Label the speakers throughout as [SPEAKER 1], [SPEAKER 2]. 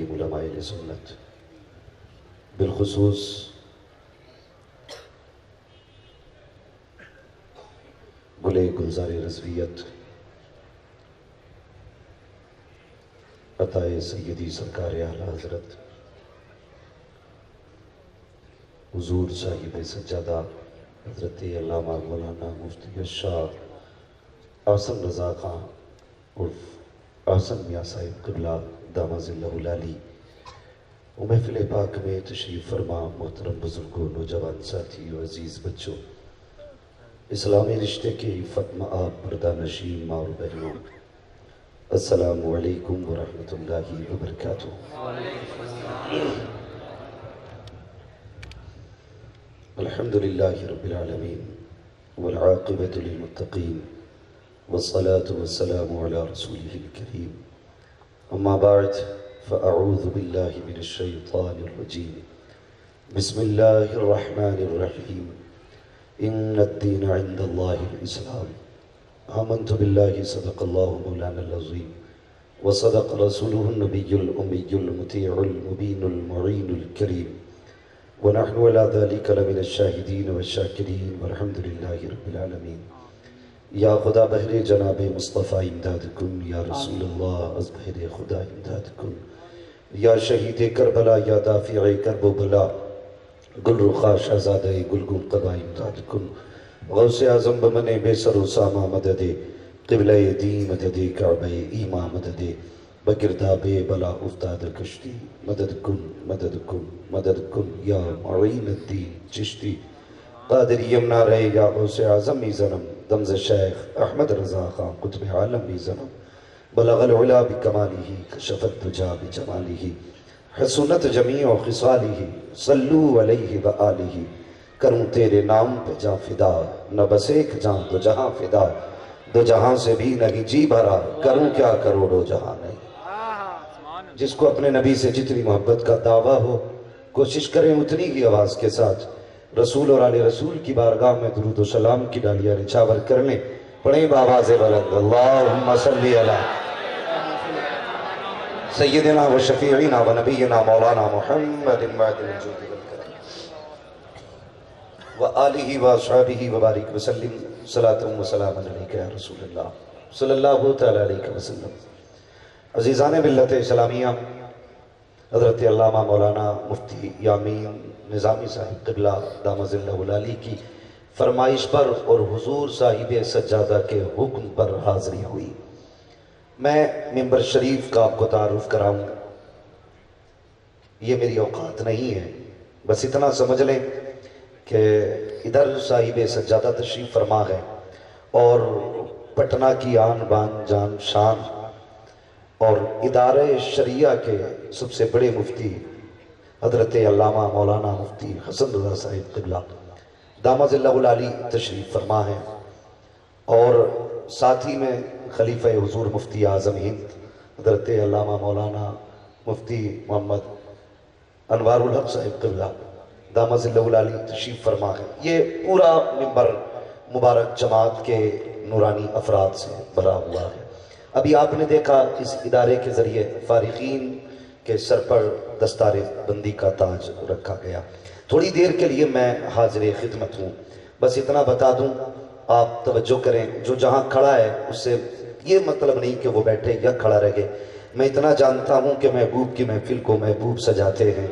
[SPEAKER 1] کریم علماء سنت، بالخصوص گلے گلزار رضویت عطائے سیدی سرکار اعلیٰ حضرت حضور صاحب سجادہ حضرت علامہ مولانا مفتی الشاہ احسن رضا خان عرف احسن میاں صاحب قبلہ دامت ظلہ العالی و محفل پاک میں تشریف فرما محترم بزرگوں، نوجوان ساتھیوں، عزیز بچوں، اسلامی رشتے کے فتم آپ پردہ نشین ماں اور بہنوں، السلام علیکم ورحمۃ اللہ وبرکاتہ۔ الحمدللہ رب العالمین والعاقبۃ للمتقین والصلاة والسلام علی رسولہ الکریم، اما بعد فاعوذ باللہ من الشیطان الرجیم، بسم اللہ الرحمن الرحیم، ان الدین عند اللہ الاسلام، آمنت باللہ صدق اللہ مولانا العظیم وصدق رسولہ النبی الامی المطیع المبین المعین الکریم، ونحن على ذلك لمن الشاہدین والشاکرین والحمد للہ رب العالمین۔ یا خدا بہر جناب مصطفیٰ امداد کن، یا رسول اللہ از بہر خدا امداد کن، یا شہید کربلا، یا دافع کرب و بلا، گل رخا شہزادہ گلگون قبا امداد کن، غوث اعظم بمن بے سر و سامہ مدد، قبلہ دین مدد، کعبہ ایمان مدد، بگرداب بلا افتاد کشتی، مدد کن مدد کن مدد کن، یا معین الدین چشتی، قادر یمنا رہے، یا غوث اعظم ای زنم، دمز شیخ احمد رضا خان قطب عالم ای زنم، بلغ العلا بکمالہ، کشف الدجا بجمالہ، حسنت جمیع خصالہ، صلو علیہ وآلہ، کروں تیرے نام پہ جاں فدا، نہ بس ایک جان دو جہاں فدا، دو جہاں سے بھی نہیں جی بھرا، کروں کیا کروڑوں جہاں نہیں۔ جس کو اپنے نبی سے جتنی محبت کا دعویٰ ہو، کوشش کریں اتنی ہی آواز کے ساتھ رسول اور آل رسول کی بارگاہ میں درود و سلام کی ڈالیاں نچھاور کر لیں۔ پڑھیں بآواز بلند، اللہم صلی علی سیدنا و شفیعنا و نبینا مولانا محمد معدن الجود والکرم و آلہ و اصحابہ و بارک وسلم، صلاة و سلام علیکہ یا رسول اللہ صلی اللہ تعالیٰ علیہ وسلم۔ عزیزان ملت اسلامیہ، حضرت علامہ مولانا مفتی یامین نظامی صاحب قبلہ دامت ظلہ العالی کی فرمائش پر اور حضور صاحب سجادہ کے حکم پر حاضری ہوئی۔ میں ممبر شریف کا آپ کو تعارف کراؤں گا، یہ میری اوقات نہیں ہے، بس اتنا سمجھ لیں کہ ادھر صاحب سجادہ تشریف فرما ہے اور پٹنہ کی آن بان جان شان اور ادارہ شریعہ کے سب سے بڑے مفتی حضرت علامہ مولانا مفتی حسن رضا صاحب قبلہ دامت ظلہ العالی تشریف فرما ہے، اور ساتھی میں خلیفہ حضور مفتی اعظم ہند حضرت علامہ مولانا مفتی محمد انوار الحق صاحب قبلہ دامت ظلہ العالی تشریف فرما ہے۔ یہ پورا ممبر مبارک جماعت کے نورانی افراد سے بھرا ہوا ہے۔ ابھی آپ نے دیکھا اس ادارے کے ذریعے فارغین کے سر پر دستار بندی کا تاج رکھا گیا۔ تھوڑی دیر کے لیے میں حاضر خدمت ہوں، بس اتنا بتا دوں، آپ توجہ کریں، جو جہاں کھڑا ہے اس سے یہ مطلب نہیں کہ وہ بیٹھے یا کھڑا رہے۔ میں اتنا جانتا ہوں کہ محبوب کی محفل کو محبوب سجاتے ہیں،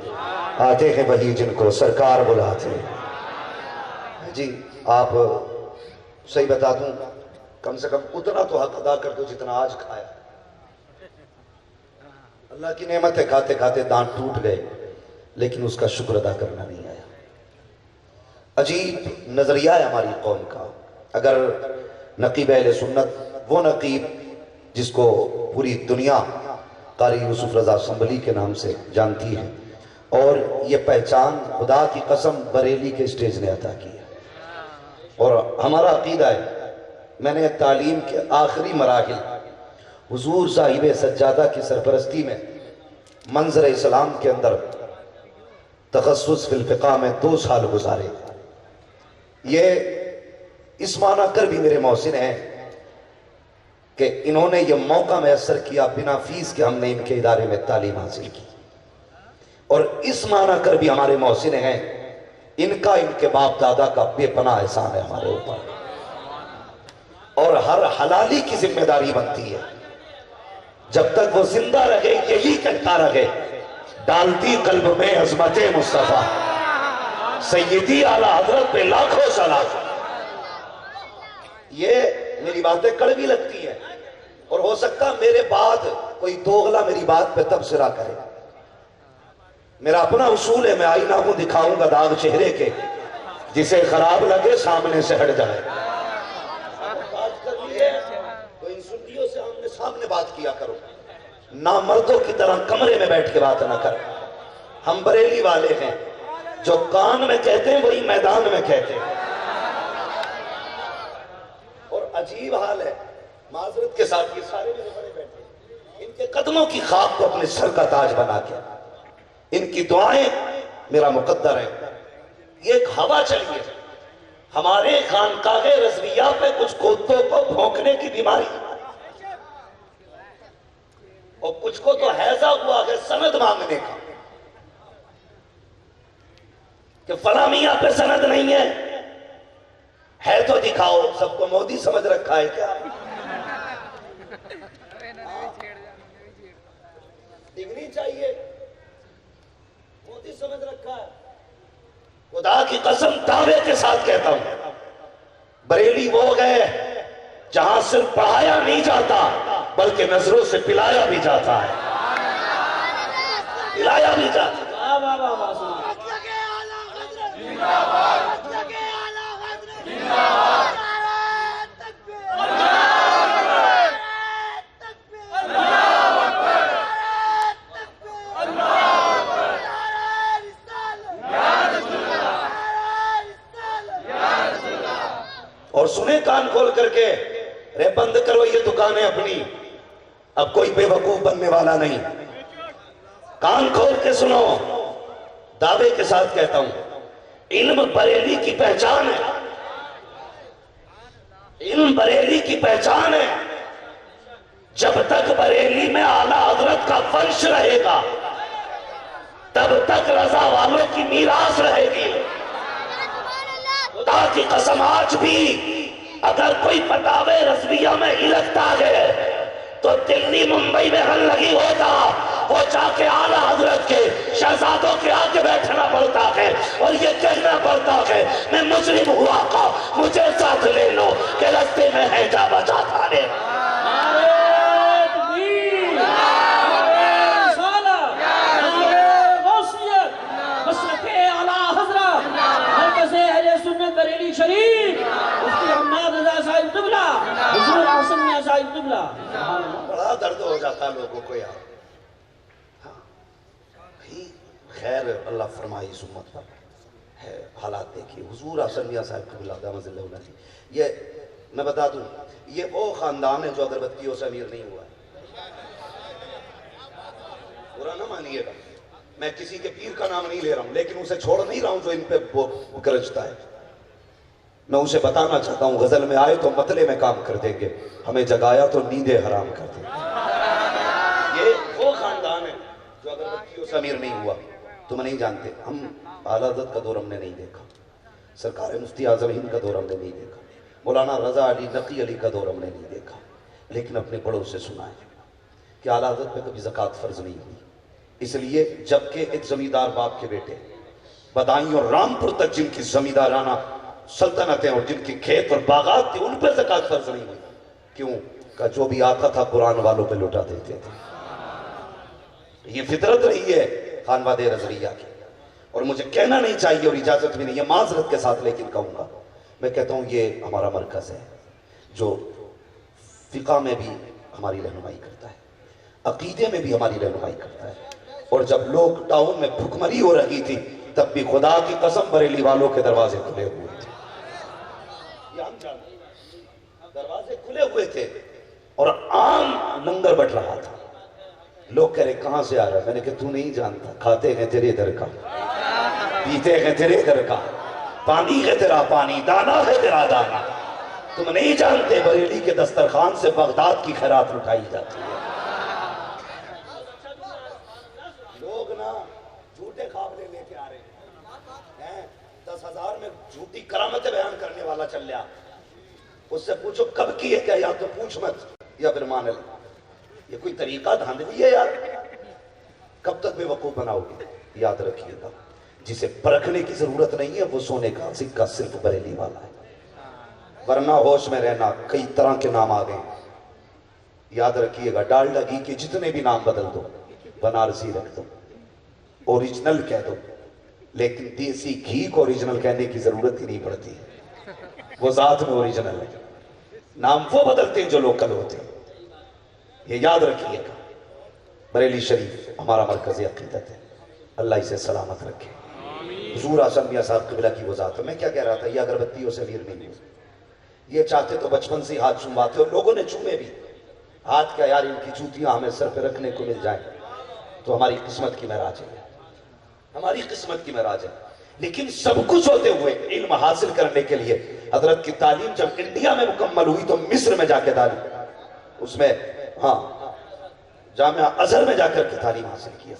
[SPEAKER 1] آتے ہیں وہی جن کو سرکار بلاتے ہیں۔ جی آپ صحیح بتا دوں، کم سے کم اتنا تو حق ادا کر دو جتنا آج کھایا۔ اللہ کی نعمتیں کھاتے کھاتے دانت ٹوٹ گئے، لیکن اس کا شکر ادا کرنا نہیں آیا۔ عجیب نظریہ ہے ہماری قوم کا۔ اگر نقیب اہل سنت، وہ نقیب جس کو پوری دنیا قاری یوسف رضا سنبھلی کے نام سے جانتی ہے، اور یہ پہچان خدا کی قسم بریلی کے اسٹیج نے عطا کی ہے، اور ہمارا عقیدہ ہے، میں نے تعلیم کے آخری مراحل حضور صاحب سجادہ کی سرپرستی میں منظر اسلام کے اندر تخصص فی الفقہ میں 2 سال گزارے۔ یہ اس معنی کر بھی میرے محسن ہیں کہ انہوں نے یہ موقع میسر کیا، بنا فیس کے ہم نے ان کے ادارے میں تعلیم حاصل کی۔ اور اس معنی کر بھی ہمارے محسن ہیں، ان کا ان کے باپ دادا کا بے پناہ احسان ہے ہمارے اوپر، اور ہر حلالی کی ذمہ داری بنتی ہے۔ جب تک وہ زندہ رہے یہی کہتا رہے، ڈالتی قلب میں عظمت مصطفیٰ، سیدی اعلیٰ حضرت پہ لاکھوں سلام۔ یہ میری باتیں کڑوی لگتی ہیں، اور ہو سکتا میرے بعد کوئی دوغلا میری بات پہ تبصرہ کرے۔ میرا اپنا اصول ہے، میں آئینہ کو دکھاؤں گا داغ چہرے کے، جسے خراب لگے سامنے سے ہٹ جائے۔ تو ان سنیوں سے آمنے سامنے بات کیا کرو، نامردوں کی طرح کمرے میں بیٹھ کے بات نہ کرو۔ ہم بریلی والے ہیں، جو کان میں کہتے ہیں وہی میدان میں کہتے ہیں۔ اور عجیب حال ہے، معذرت کے ساتھ یہ سارے میرے بڑے بیٹھے ہیں، ان کے قدموں کی خاک کو اپنے سر کا تاج بنا کے، ان کی دعائیں میرا مقدر ہے۔ یہ ایک ہوا چلی ہے ہمارے خانقاہ رضویہ پہ، کچھ کتوں کو بھونکنے کی بیماری، اور کچھ کو تو حیضہ ہوا ہے سند مانگنے کا، کہ فلاں میاں پہ سند نہیں ہے تو دکھاؤ۔ سب کو مودی سمجھ رکھا ہے کیا؟ ڈگری چاہیے، مودی سمجھ رکھا ہے۔ خدا کی قسم دعوے کے ساتھ کہتا ہوں، بریلی وہ گئے جہاں صرف پڑھایا نہیں جاتا بلکہ نظروں سے پلایا بھی جاتا ہے، پلایا بھی جاتا ہے۔ اور سنیں کان کھول کر کے، رے بند کرو یہ دکانیں اپنی، اب کوئی بے وقوف بننے والا نہیں۔ کان کھول کے سنو، دعوے کے ساتھ کہتا ہوں، علم بریلی کی پہچان ہے، علم بریلی کی پہچان ہے۔ جب تک بریلی میں اعلیٰ حضرت کا فرش رہے گا تب تک رضا والوں کی میراث رہے گی۔ خدا کی قسم آج بھی اگر کوئی فتاوی رضویہ میں ہلکتا ہے تو دلی ممبئی میں ہل لگی ہوتا، وہ جا کے اعلیٰ حضرت کے شہزادوں کے آگے بیٹھنا پڑتا ہے اور یہ کہنا پڑتا ہے میں مجرم ہوا کا مجھے ساتھ لے لو کہ رستے میں ہے جا بچا تھانے۔
[SPEAKER 2] بریلی شریف مفتی حماد رضا صاحب قبلہ، حضور حسن میاں صاحب قبلہ۔
[SPEAKER 1] بڑا درد ہو جاتا ہے لوگوں کو یار۔ خیر اللہ فرمائی اس امت پر ہے، حالات دیکھیے۔ حضور حسن میاں صاحب قبلہ دامت اللہ علیہ جی، یہ میں بتا دوں یہ وہ خاندان ہے جو اگربتیوں سے امیر نہیں ہوا ہے۔ برا نہ مانیے گا، میں کسی کے پیر کا نام نہیں لے رہا ہوں، لیکن اسے چھوڑ نہیں رہا ہوں جو ان پہ وہ گرجتا ہے۔ میں اسے بتانا چاہتا ہوں غزل میں آئے تو مطلع میں کام کر دیں گے، ہمیں جگایا تو نیندیں حرام کر دیں گے۔ یہ وہ خاندان ہے جو اگربتیوں سے امیر نہیں ہوا۔ تم نہیں جانتے، ہم اعلیٰ حضرت کا دور ہم نے نہیں دیکھا، سرکار مفتی اعظم ہند کا دور ہم نے نہیں دیکھا، مولانا رضا علی نقی علی کا دور ہم نے نہیں دیکھا، لیکن اپنے بڑوں سے سنا ہے کہ اعلیٰ حضرت پہ کبھی زکوٰۃ فرض نہیں ہوئی۔ اس لیے جبکہ ایک زمیندار باپ کے بیٹے بدائیں اور رامپور تک جن کی زمیندارانہ سلطنتیں اور جن کی کھیت اور باغات تھے ان پہ زکوٰۃ فرض نہیں ہوئی، کیوں کہ جو بھی آتا تھا قرآن والوں پہ لٹا دیتے تھے۔ یہ فطرت رہی ہے خانوادہ رضویہ کی، اور مجھے کہنا نہیں چاہیے اور اجازت بھی نہیں، یہ معذرت کے ساتھ لیکن کہوں گا، میں کہتا ہوں یہ ہمارا مرکز ہے جو فقہ میں بھی ہماری رہنمائی کرتا ہے، عقیدے میں بھی ہماری رہنمائی کرتا ہے۔ اور جب لوگ ٹاؤن میں بھکمری ہو رہی تھی تب بھی خدا کی قسم بریلی والوں کے دروازے کھلے ہوئے تھے، یہ ہم جانتے ہیں، دروازے کھلے ہوئے تھے اور عام لنگر بٹ رہا تھا۔ لوگ کہہ رہے کہاں سے آ رہا ہے؟ میں نے کہا تو نہیں جانتا، کھاتے ہیں تیرے در کا، پیتے ہیں تیرے در کا، پانی ہے تیرا پانی، دانا ہے تیرا دانا، تم نہیں جانتے بریلی کے دسترخوان سے بغداد کی خیرات اٹھائی جاتی ہے۔ جھوٹے خواب لے کے آ رہے ہیں 10,000 میں جھوٹی کرامتیں بیان کرنے والا چل لیا. اس سے پوچھو کب کی ہے کیا, یا تو پوچھ مت یا پھر مان لے. یہ کوئی طریقہ دھاندلی ہے یار؟ کب تک بے وقوف بناؤ گے؟ یاد رکھیے گا جسے پرکھنے کی ضرورت نہیں ہے وہ سونے کا سکہ صرف بریلی والا ہے. ورنہ ہوش میں رہنا, کئی طرح کے نام آ گئے. یاد رکھیے گا ڈالڈا گھی کے جتنے بھی نام بدل دو, بنارسی رکھ دو, اوریجنل کہہ دو, لیکن دیسی گھی کو اوریجنل کہنے کی ضرورت ہی نہیں پڑتی. وہ ذات میں اوریجنل ہے. نام وہ بدلتے ہیں جو لوکل ہوتے ہیں. یہ یاد رکھیے گا. بریلی شریف ہمارا مرکزی عقیدت ہے, اللہ اسے سلامت رکھے. حضور اعظم میاں صاحب قبلہ کی وہ ذات ہے. میں کیا کہہ رہا تھا, یہ اگربتیوں سے میر نہیں ہوئی. یہ چاہتے تو بچپن سے ہاتھ چومواتے, اور لوگوں نے چومے بھی. ہاتھ کیا یار, ان کی جوتیاں ہمیں سر پہ رکھنے کو مل جائیں تو ہماری قسمت کی معراج ہے, ہماری قسمت کی معراج ہے. لیکن سب کچھ ہوتے ہوئے علم حاصل کرنے کے لیے حضرت کی تعلیم جب انڈیا میں مکمل ہوئی تو مصر میں جا کے تعلیم, اس میں جامعہ ازہر میں جا کر کے تعلیم حاصل کیا.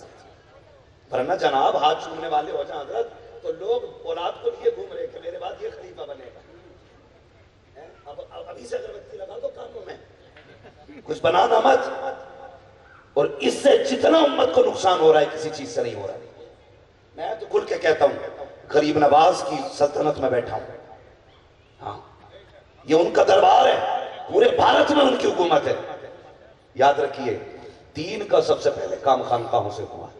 [SPEAKER 1] ورنہ جناب ہاتھ چومنے والے ہو جائیں حضرت تو لوگ اولاد کو لیے گھوم رہے کہ میرے بعد یہ خلیفہ بنے گا. ابھی سے اگربتی لگا دو کانوں میں, کچھ بنانا مت. اور اس سے جتنا امت کو نقصان ہو رہا ہے کسی چیز سے نہیں ہو رہا. میں تو کھل کے کہتا ہوں غریب نواز کی سلطنت میں بیٹھا ہوں. ہاں, یہ ان کا دربار ہے, پورے بھارت میں ان کی حکومت ہے. یاد رکھیے دین کا سب سے پہلے کام خانقاہوں سے ہوا ہے,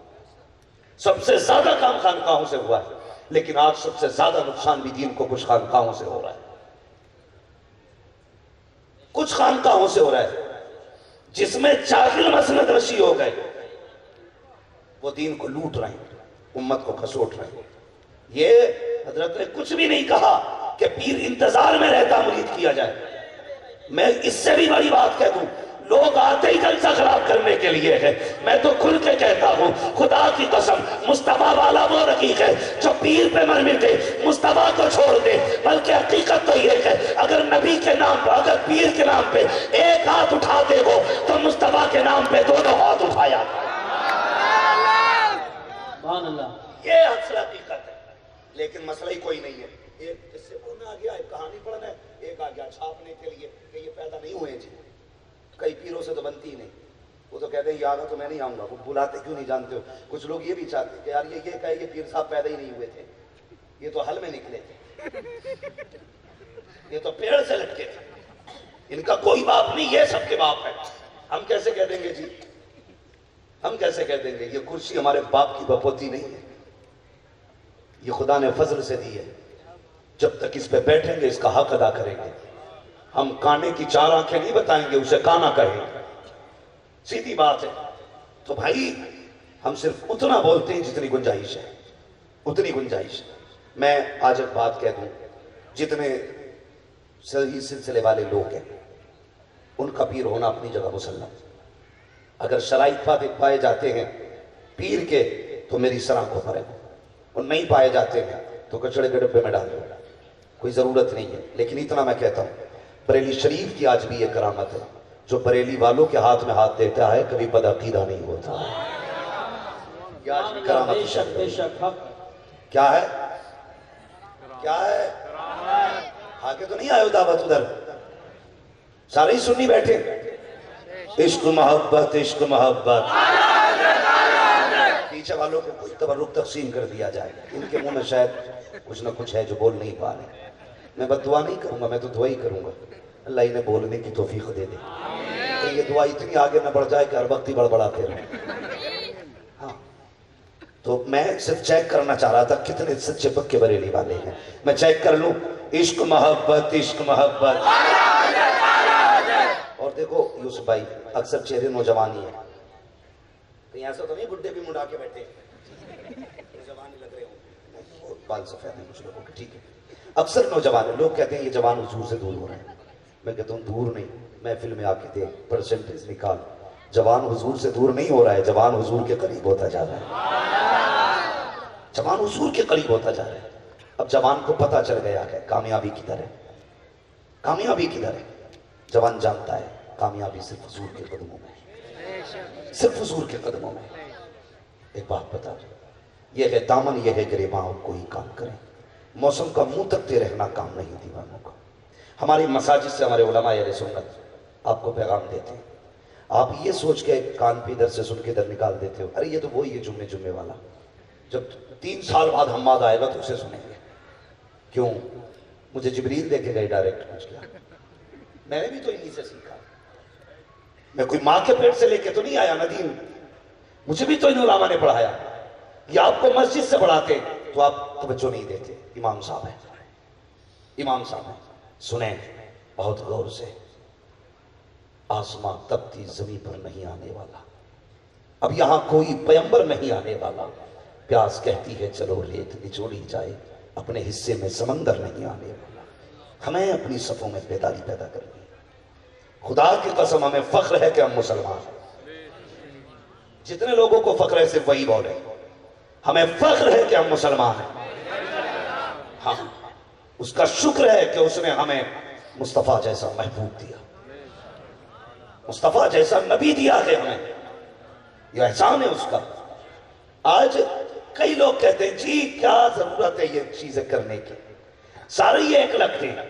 [SPEAKER 1] سب سے زیادہ کام خانقاہوں سے ہوا ہے. لیکن آج سب سے زیادہ نقصان بھی دین کو کچھ خانقاہوں سے ہو رہا ہے. کچھ خانقاہوں سے ہو رہا ہے جس میں جاہل مسند رشی ہو گئے, وہ دین کو لوٹ رہے ہیں, امت کو کھسوٹ رہے ہیں. یہ حضرت نے کچھ بھی نہیں کہا کہ پیر انتظار میں رہتا مرید کیا جائے. میں اس سے بھی بڑی بات کہہ دوں, لوگ آتے ہی جلسہ خراب کرنے کے لیے ہے. میں تو کھل کے کہتا ہوں خدا کی قسم مصطفیٰ والا وہ رقیق ہے جو پیر پہ مر مٹے مصطفیٰ کو چھوڑ دے. بلکہ حقیقت تو یہ ہے اگر نبی کے نام پر, اگر پیر کے نام پہ ایک ہاتھ اٹھاتے ہو تو مصطفیٰ کے نام پہ دونوں ہاتھ اٹھایا. یہ اصل حقیقت ہے. لیکن مسئلہ ہی کوئی نہیں ہے. ایک اس سے پڑھنا آ گیا, ایک کہانی پڑھنا ہے, ایک آ گیا چھاپنے کے لیے کہ یہ پیدا نہیں ہوئے جی. کئی پیروں سے تو بنتی ہی نہیں. وہ تو کہتے ہیں یہ آگا تو میں نہیں آؤں گا. وہ بلاتے کیوں نہیں جانتے ہو. کچھ لوگ یہ بھی چاہتے ہیں کہ یار یہ کہے کہ پیر صاحب پیدا ہی نہیں ہوئے تھے, یہ تو حل میں نکلے تھے, یہ تو پیڑ سے لٹکے تھے, ان کا کوئی باپ نہیں, یہ سب کے باپ ہے. ہم کیسے کہہ دیں گے جی, ہم کیسے کہہ دیں گے. یہ کرسی ہمارے باپ کی بپوتی نہیں ہے, یہ خدا نے فضل سے دی ہے. جب تک اس پہ بیٹھیں گے اس کا حق ادا کریں گے. ہم کانے کی 4 آنکھیں نہیں بتائیں گے, اسے کانا کہیں گے, سیدھی بات ہے. تو بھائی ہم صرف اتنا بولتے ہیں جتنی گنجائش ہے, اتنی گنجائش ہے. میں آج ایک بات کہہ دوں, جتنے صحیح سلسلے والے لوگ ہیں ان کا پیر ہونا اپنی جگہ مسلم. اگر شرائط پائے جاتے ہیں پیر کے تو میری سراں کو پڑے, اور نہیں پائے جاتے ہیں تو کچڑے کے ڈبے میں ڈال دو, کوئی ضرورت نہیں ہے. لیکن اتنا میں کہتا ہوں بریلی شریف کی آج بھی یہ کرامت ہے, جو بریلی والوں کے ہاتھ میں ہاتھ دیتا ہے کبھی بدعقیدہ نہیں ہوتا. یہ آج بھی کرامت کیا ہے, کیا ہے. آگے تو نہیں آئے ہو دعوت ادھر, سارے ہی سنی بیٹھے. عشق محبت عشق محبت, پیچھے والوں کو کوئی تبرک تقسیم کر دیا جائے. ان کے منہ میں شاید کچھ نہ کچھ ہے جو بول نہیں پا رہے. میں بد دعا نہیں کروں گا, میں تو دعا ہی کروں گا اللہ انہیں بولنے کی توفیق دے دے. کہ یہ دعا اتنی آگے نہ بڑھ جائے کہ ہر وقت ہی بڑبڑاتے رہے. ہاں, تو میں صرف چیک کرنا چاہ رہا تھا کتنے سچے پکے بریلی والے ہیں. میں چیک کر لوں. عشق محبت عشق محبت. اور دیکھو یوسف بھائی اکثر چہرے نوجوانی ہیں, کہیں ایسا تو نہیں بڈھے بھی مڈا کے بیٹھے جوانی لگ رہے ہوں, بال سفید ہیں کچھ لوگوں کے, ٹھیک ہے. اکثر نوجوان ہیں, لوگ کہتے ہیں یہ جوان حضور سے دور ہو رہے ہیں. میں کہتا ہوں دور نہیں, محفل میں آ کے دیکھ پرسنٹیج نکال. جوان حضور سے دور نہیں ہو رہا ہے, جوان حضور کے قریب ہوتا جا رہا ہے, جوان حضور کے قریب ہوتا جا رہا ہے. اب جوان کو پتہ چل گیا ہے کامیابی کدھر ہے, کامیابی کدھر ہے. جوان جانتا ہے کامیابی صرف حضور کے قدموں میں, صرف حضور کے قدموں میں. ایک بات بتا دوں, یہ ہے دامن، یہ ہے گریباں، کوئی کام کرے، موسم کا منہ تکتے رہنا کام نہیں دیوانوں کا۔ ہماری مساجد سے ہمارے علماء اہل سنت آپ کو پیغام دیتے ہیں، آپ یہ سوچ کے کان پہ ادھر سے سن کے ادھر نکال دیتے ہو، ارے یہ تو وہی ہے جمعے والا، جب 3 سال بعد حماد آئے گا تو اسے سنیں گے۔ کیوں؟ مجھے جبریل دے کے گئے ڈائریکٹ پہنچ گیا، میں نے بھی تو انہی سے سیکھا، میں کوئی ماں کے پیٹ سے لے کے تو نہیں آیا ندیم، مجھے بھی تو ان علماء نے پڑھایا۔ یہ آپ کو مسجد سے پڑھاتے تو آپ توجہ نہیں دیتے۔ امام صاحب ہیں، سنیں بہت غور سے، آسمان تپتی زمین پر نہیں آنے والا، اب یہاں کوئی پیغمبر نہیں آنے والا، پیاس کہتی ہے چلو ریت نچوڑی جائے، اپنے حصے میں سمندر نہیں آنے والا۔ ہمیں اپنی صفوں میں بیداری پیدا کرنی ہے۔ خدا کی قسم ہمیں فخر ہے کہ ہم مسلمان ہیں، جتنے لوگوں کو فخر ہے صرف وہی بولے، ہمیں فخر ہے کہ ہم مسلمان ہیں۔ ہاں، اس کا شکر ہے کہ اس نے ہمیں مصطفیٰ جیسا محبوب دیا، مصطفیٰ جیسا نبی دیا ہے ہمیں، یہ احسان ہے اس کا۔ آج کئی لوگ کہتے ہیں جی کیا ضرورت ہے یہ چیزیں کرنے کی، سارے یہ ایک لگتے ہیں،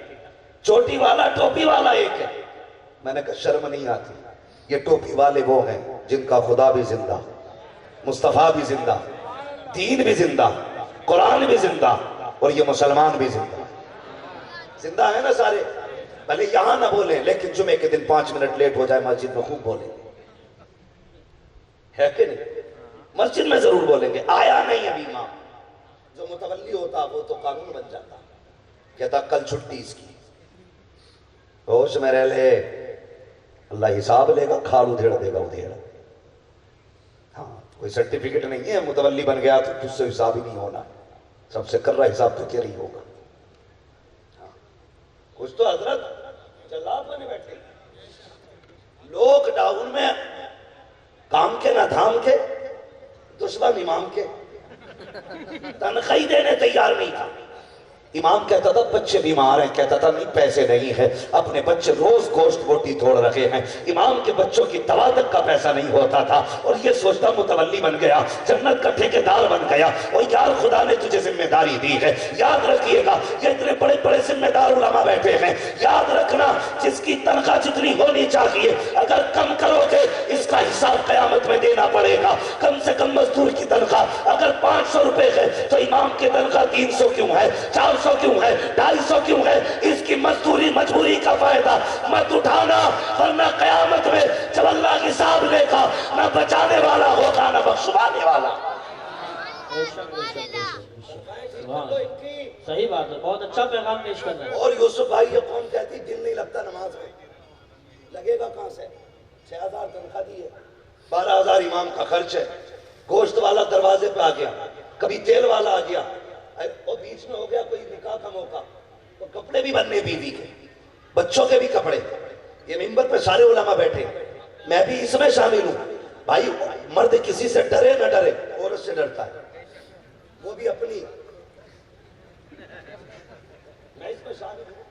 [SPEAKER 1] چوٹی والا ٹوپی والا ایک ہے۔ میں نے کہا شرم نہیں آتی؟ یہ ٹوپی والے وہ ہیں جن کا خدا بھی زندہ، مصطفیٰ بھی زندہ، دین بھی زندہ، قرآن بھی زندہ، اور یہ مسلمان بھی زندہ ہے نا سارے۔ بھلے یہاں نہ بولیں لیکن جمعے کے دن 5 منٹ لیٹ ہو جائے مسجد میں خوب بولیں گے، ہے کہ نہیں؟ مسجد میں ضرور بولیں گے۔ آیا نہیں ابھی امام، جو متولی ہوتا وہ تو قانون بن جاتا، کہتا کل چھٹی اس کی، ہوش میں رہ لے، اللہ حساب لے گا، کھال ادھیڑ دے گا ادھیڑ۔ ہاں، کوئی سرٹیفکیٹ نہیں ہے متولی بن گیا تو تجھ سے حساب ہی نہیں ہونا، سب سے کر رہا حساب تو کیا نہیں ہوگا۔ کچھ تو حضرت جلاد بنے بیٹھے، لوگ ڈاؤن میں کام کے نہ دھام کے، دشمن امام کے، تنخواہ دینے تیار نہیں تھا۔ امام کہتا تھا بچے بیمار ہیں، کہتا تھا نہیں پیسے نہیں ہیں، اپنے بچے روز گوشت بوٹی توڑ رکھے ہیں، امام کے بچوں کی دوا تک کا پیسہ نہیں ہوتا تھا، اور یہ سوچتا متولی بن گیا، جنت کا ٹھیکیدار بن گیا۔ اور یار خدا نے تجھے ذمہ داری دی ہے، یاد رکھیے گا یہ اتنے بڑے بڑے ذمہ دار علماء بیٹھے ہیں، یاد رکھنا جس کی تنخواہ جتنی ہونی چاہیے اگر کم کرو گے اس کا حساب قیامت میں دینا پڑے گا۔ کم سے کم مزدور کی تنخواہ اگر 500 روپے ہے تو امام کی تنخواہ 300 کیوں ہے، 400 کیوں ہے، 250 کیوں ہے؟ اس کی مزدوری مجبوری کا فائدہ مت اٹھانا، ورنہ قیامت میں جب اللہ حساب لے گا نہ بچانے والا ہوگا نہ بخشوانے والا۔
[SPEAKER 2] صحیح بات ہے، بہت اچھا پیغام پیش کر رہے ہیں۔
[SPEAKER 1] اور یوسف بھائی یہ قوم کہتی دل نہیں لگتا نماز میں، لگے گا کہاں سے؟ 6000 تنخواہ دی ہے، 12000 امام کا خرچ ہے، گوشت والا دروازے پہ آ گیا، کبھی تیل والا آ گیا، اور بیچ میں ہو گیا کوئی نکاح کا موقع، تو کپڑے بھی بننے بیوی کے، بچوں کے بھی کپڑے۔ یہ منبر پہ سارے علماء بیٹھے، میں بھی اس میں شامل ہوں۔ بھائی مرد کسی سے ڈرے نہ ڈرے، عورت سے ڈرتا ہے، وہ بھی اپنی، میں اس میں شامل ہوں،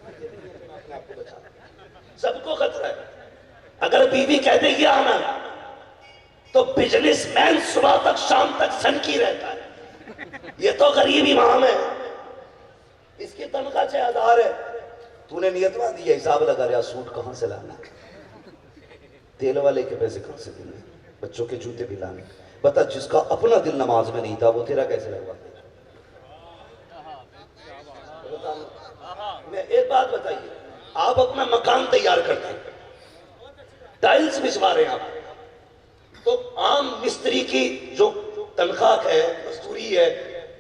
[SPEAKER 1] اپنے آپ کو بچا، سب کو خطرہ ہے۔ اگر بیوی کہہ دے گی آنا تو بزنس مین صبح تک شام تک سنکی رہتا ہے۔ یہ تو غریب امام ہے، اس کی تنخواہ 6000 ہے، تو نے نیت باندھی ہے، حساب لگا رہا سوٹ کہاں سے لانا، تیل والے کے پیسے کہاں سے دینے، بچوں کے جوتے بھی لانے۔ بتا جس کا اپنا دل نماز میں نہیں تھا وہ تیرا کیسے لگوا دے؟ میں ایک بات بتائیے، آپ اپنا مکان تیار کرتے ہیں، ٹائلز بچھوا رہے ہیں آپ، تو عام مستری کی جو تنخواہ ہے مزدوری ہے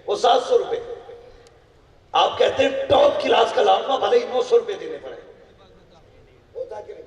[SPEAKER 1] وہ 700 روپے، آپ کہتے ہیں ٹاپ کلاس کا لاؤں بھلے ہی 900 روپے دینے پڑے، ہوتا کہ نہیں؟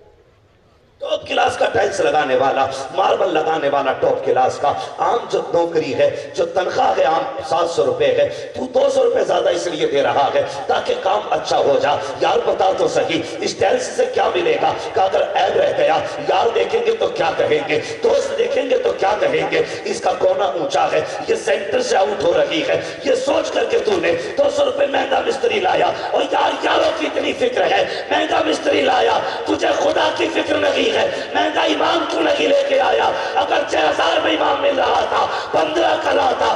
[SPEAKER 1] ٹاپ کلاس کا ٹائلز لگانے والا، ماربل لگانے والا ٹاپ کلاس کا، عام جو نوکری ہے جو تنخواہ ہے عام 700 روپے ہے، تو 200 روپے زیادہ اس لیے دے رہا ہے تاکہ کام اچھا ہو جا۔ یار بتا تو صحیح اس ٹائلز سے کیا ملے گا؟ کہ اگر عیب رہ گیا یار دیکھیں گے تو کیا کہیں گے، دوست دیکھیں گے تو کیا کہیں گے، اس کا کونا اونچا ہے، یہ سینٹر سے آؤٹ ہو رہی ہے، یہ سوچ کر کے تو نے 200 روپے مہنگا مستری لایا، اور یاروں کی اتنی فکر ہے، مہنگا مستری لایا، تجھے خدا کی فکر نہیں ہے، مہنگا امام کیوں نہیں لے کے آیا؟ اگر 6000 میں امام مل رہا تھا 15 کا لاتا،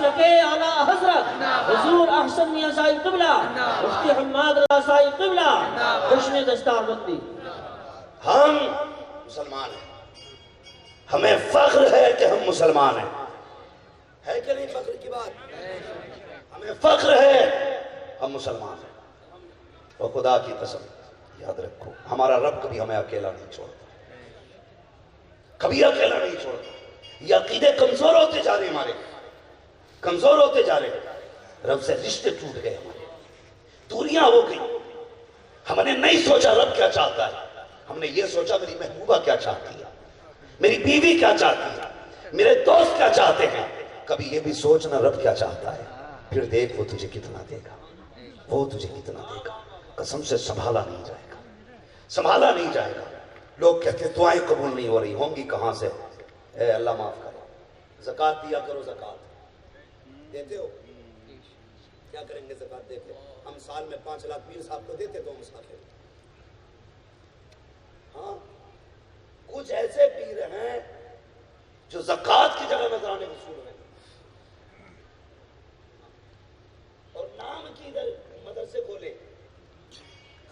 [SPEAKER 2] مسلک اعلی حضرت حضور احسن میاں صاحب قبلہ مفتی حماد رضا صاحب قبلہ جشن دستار بندی۔
[SPEAKER 3] ہم مسلمان ہیں، ہمیں فخر ہے کہ ہم مسلمان ہیں، ہے کہ نہیں فخر کی بات؟ ہمیں فخر ہے ہم مسلمان ہیں۔ اور خدا کی قسم یاد رکھو، ہمارا رب کبھی ہمیں اکیلا نہیں چھوڑتا، کبھی اکیلا نہیں چھوڑتا۔ یہ عقیدے کمزور ہوتے جا رہے، ہمارے کمزور ہوتے جا رہے، رب سے رشتے ٹوٹ گئے، ہمارے دوریاں ہو گئی۔ ہم نے نہیں سوچا رب کیا چاہتا ہے، ہم نے یہ سوچا میری محبوبہ کیا چاہتی ہے، میری بیوی کیا چاہتی ہے، میرے دوست کیا چاہتے ہیں۔ کبھی یہ بھی سوچنا رب کیا چاہتا ہے، پھر دیکھ وہ تجھے کتنا دے گا، وہ تجھے کتنا دے گا۔ قسم سے سنبھالا نہیں جائے گا، سنبھالا نہیں جائے گا۔ لوگ کہتے ہیں دعائیں قبول نہیں ہو رہی، ہوں گی کہاں سے؟ اے اللہ معاف کرو، زکوٰۃ دیا کرو، زکوٰۃ دیتے ہو؟ کیا کریں گے زکوٰۃ دے کے؟ ہم سال میں 5 لاکھ پیر صاحب کو دیتے تو مسافر۔ ہاں کچھ ایسے پیر ہیں جو زکوٰۃ کی جگہ نذرانے وصول ہیں، اور نام کی ادھر مدرسے کھولے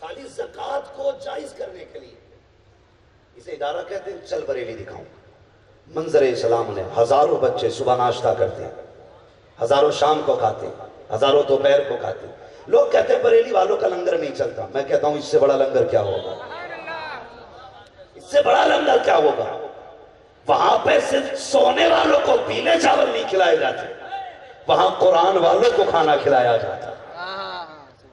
[SPEAKER 3] خالی زکوٰۃ کو جائز کرنے کے لیے۔ اسے ادارہ کہتے ہیں، چل بریلی دکھاؤں۔ منظر اسلام نے ہزاروں بچے صبح ناشتہ کرتے ہیں، ہزاروں شام کو کھاتے ہیں، ہزاروں دوپہر کو کھاتے ہیں۔ لوگ کہتے ہیں بریلی والوں کا لنگر نہیں چلتا، میں کہتا ہوں اس سے بڑا لنگر کیا ہوگا، اس سے بڑا لنگر کیا ہوگا۔ وہاں پہ صرف سونے والوں کو پیلے چاول نہیں کھلائے جاتے، وہاں قرآن والوں کو کھانا کھلایا جاتا،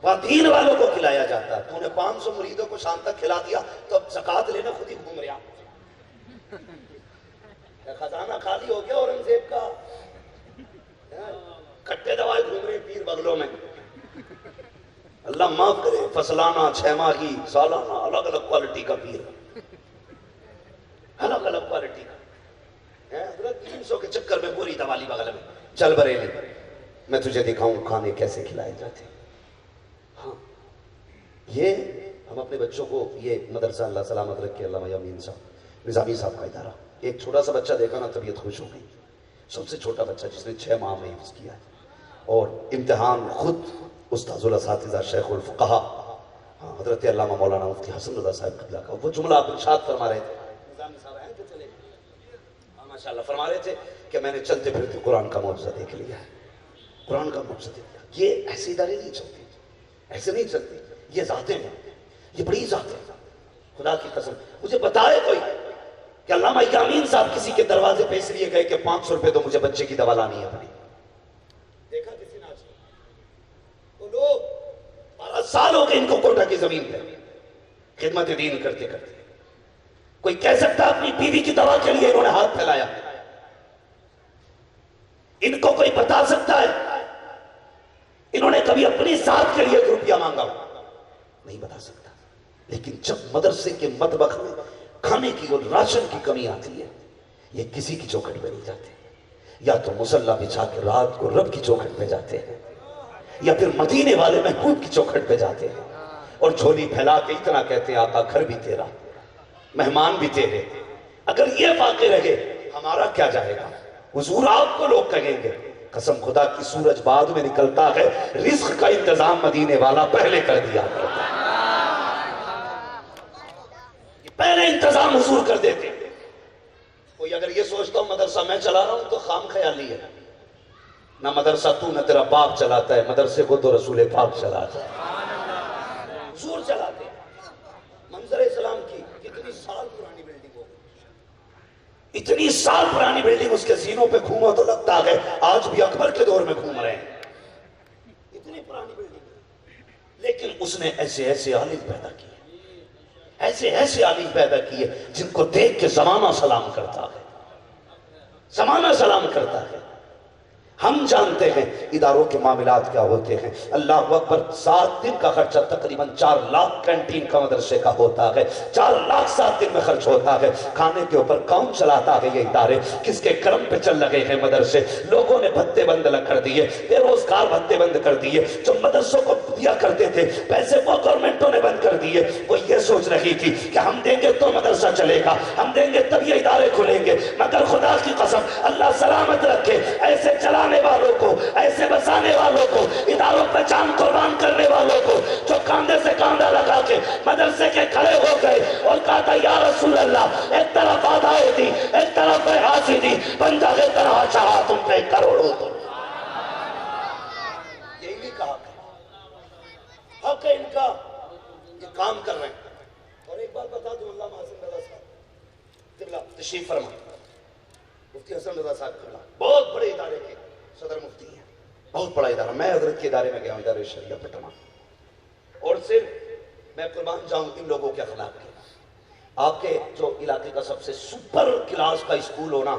[SPEAKER 3] وہاں دین والوں کو کھلایا جاتا۔ تو نے 500 مریدوں کو شام تک کھلا دیا تو اب زکوٰۃ لینا خود ہی گھوم رہا، خزانہ خالی ہو گیا اورنگزیب کا، کٹے دوائے گھوم رہے پیر بغلوں میں۔ اللہ معاف کرے، فصلانہ، 6 ماہی، سالانہ، الگ الگ کوالٹی کا پیر، الگ الگ کوالٹی کا۔ حضرت 300 کے چکر میں پوری دوالی بغل میں، چل بریلی میں تجھے دکھاؤں کھانے کیسے کھلائے جاتے۔ ہاں یہ ہم اپنے بچوں کو، یہ مدرسہ اللہ سلامت رکھے علامہ یامین صاحب نظامی صاحب کا ادارہ، ایک چھوٹا سا بچہ دیکھا نا طبیعت خوش ہو گئی، سب سے چھوٹا بچہ جس نے 6 ماہ میں حفظ کیا ہے، اور امتحان خود استاذ الاساتذہ شیخ الفقہا حضرت علامہ مولانا مفتی حسن رضا صاحب قبلہ کا وہ جملہ آپ ارشاد فرما رہے تھے، نظامی صاحب ہیں تو چلے ماشاءاللہ، فرما رہے تھے کہ میں نے چلتے پھرتے قرآن کا معجزہ دیکھ لیا ہے، قرآن کا معجزہ دیکھ لیا۔ یہ ایسے ادارے نہیں چلتے، ایسے نہیں چلتے، یہ ذاتیں ہیں، یہ بڑی ذاتیں ہیں۔ خدا کی قسم مجھے بتائے کوئی کہ علامہ یامین صاحب کسی کے دروازے پہ اس لیے گئے کہ 500 روپے تو مجھے بچے کی دوا لانی ہے اپنی، دیکھا کسی نے آج؟ وہ لوگ 12 سال ہو گئے ان کو کوٹہ کی زمین پہ خدمت دین کرتے کرتے، کوئی کہہ سکتا اپنی بیوی کی دوا کے لیے انہوں نے ہاتھ پھیلایا؟ ان کو کوئی بتا سکتا ہے انہوں نے کبھی اپنی ذات کے لیے روپیہ مانگا؟ نہیں بتا سکتا۔ لیکن جب مدرسے کے مطبخ میں کھانے کی اور راشن کی کمی آتی ہے، یہ کسی کی چوکھٹ پہ نہیں جاتے، یا تو مصلی بچھا کے رات کو رب کی چوکھٹ پہ جاتے ہیں، یا پھر مدینے والے محبوب کی چوکھٹ پہ جاتے ہیں، اور جھولی پھیلا کے اتنا کہتے ہیں آقا گھر بھی تیرا، مہمان بھی تیرے۔ اگر یہ واقع رہے ہمارا کیا جائے گا؟ حضور آپ کو لوگ کہیں گے قسم خدا کی سورج بعد میں نکلتا ہے، رزق کا انتظام مدینے والا پہلے کر دیا کرتا ہے، پہلے انتظام حضور کر دیتے۔ کوئی اگر یہ سوچتا ہوں مدرسہ میں چلا رہا ہوں تو خام خیالی ہے، نہ مدرسہ تو نہ تیرا باپ چلاتا ہے، مدرسے کو تو رسول پاک چلاتا ہے، حضور چلاتے ہیں۔ منظر اسلام کی کتنی سال پرانی بلڈنگ ہو، اتنی سال پرانی بلڈنگ، اس کے زینوں پہ گھومو تو لگتا ہے آج بھی اکبر کے دور میں گھوم رہے ہیں، اتنی پرانی بلڈنگ، لیکن اس نے ایسے ایسے عالم پیدا کیے، ایسے ایسے عالم پیدا کیے جن کو دیکھ کے زمانہ سلام کرتا ہے، زمانہ سلام کرتا ہے۔ ہم جانتے ہیں اداروں کے معاملات کیا ہوتے ہیں، اللہ اکبر، 7 دن کا خرچہ تقریباً 4 لاکھ کینٹین کا مدرسے کا ہوتا ہے، 4 لاکھ 7 دن میں خرچ ہوتا ہے۔ کھانے کے اوپر کون چلاتا ہے یہ ادارے؟ کس کے کرم پہ چل لگے ہیں مدرسے؟ لوگوں نے بھتے بند کر دیے، بے روزگار بھتے بند کر دیے، جو مدرسوں کو دیا کرتے تھے پیسے وہ گورنمنٹوں نے بند کر دیے۔ وہ یہ سوچ رہی تھی کہ ہم دیں گے تو مدرسہ چلے گا، ہم دیں گے تب یہ ادارے کھلیں گے، مگر خدا کی قسم اللہ سلامت رکھے ایسے چلانے والوں کو جان قربان کرنے والوں کو جو کاندھے سے کاندھا لگا کے مدرسے کے کھڑے ہو گئے اور کہا تھا یا رسول اللہ ایک طرف آدھائی تھی ایک طرف حاسی تھی بندہ کے طرح چاہا تم پہ کروڑوں تو یہی نہیں کہا حق ہے ان کا یہ کام کر رہے ہیں۔ اور ایک بات بتا دوں علامہ حسن رضا صاحب قبلہ تشریف فرما مفتی حسن رضا صاحب قبلہ بہت بڑے ادارے کے صدر مفتی ہیں بہت بڑا ادارہ میں حضرت کے ادارے میں گیا ہوں ادارے شریعہ پٹنہ اور صرف میں قربان جاؤں ان لوگوں کے اخلاق کے آپ کے جو علاقے کا سب سے سپر کلاس کا اسکول ہونا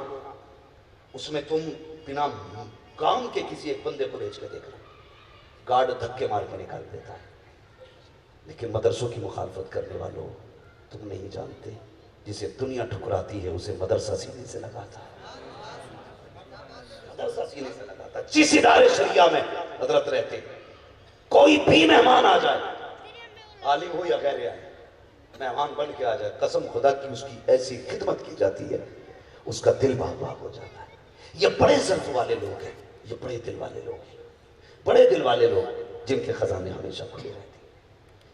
[SPEAKER 3] اس میں تم بنا کام کے کسی ایک بندے کو بھیج کے دیکھ رہے گارڈ دھکے مار کے نکال دیتا ہے لیکن مدرسوں کی مخالفت کرنے والوں تم نہیں جانتے جسے دنیا ٹھکراتی ہے اسے مدرسہ سینے سے لگاتا ہے مدرسہ سینے سے لگاتا ہے جس ادارے شریعہ میں حضرت رہتے کوئی بھی مہمان آ جائے عالم ہو یا غیر عالم مہمان بن کے آ جائے قسم خدا کی اس کی ایسی خدمت کی جاتی ہے اس کا دل باغ باغ ہو جاتا ہے یہ بڑے ظرف والے لوگ ہیں یہ بڑے دل والے لوگ ہیں بڑے دل والے لوگ جن کے خزانے ہمیشہ کھلے رہتے ہیں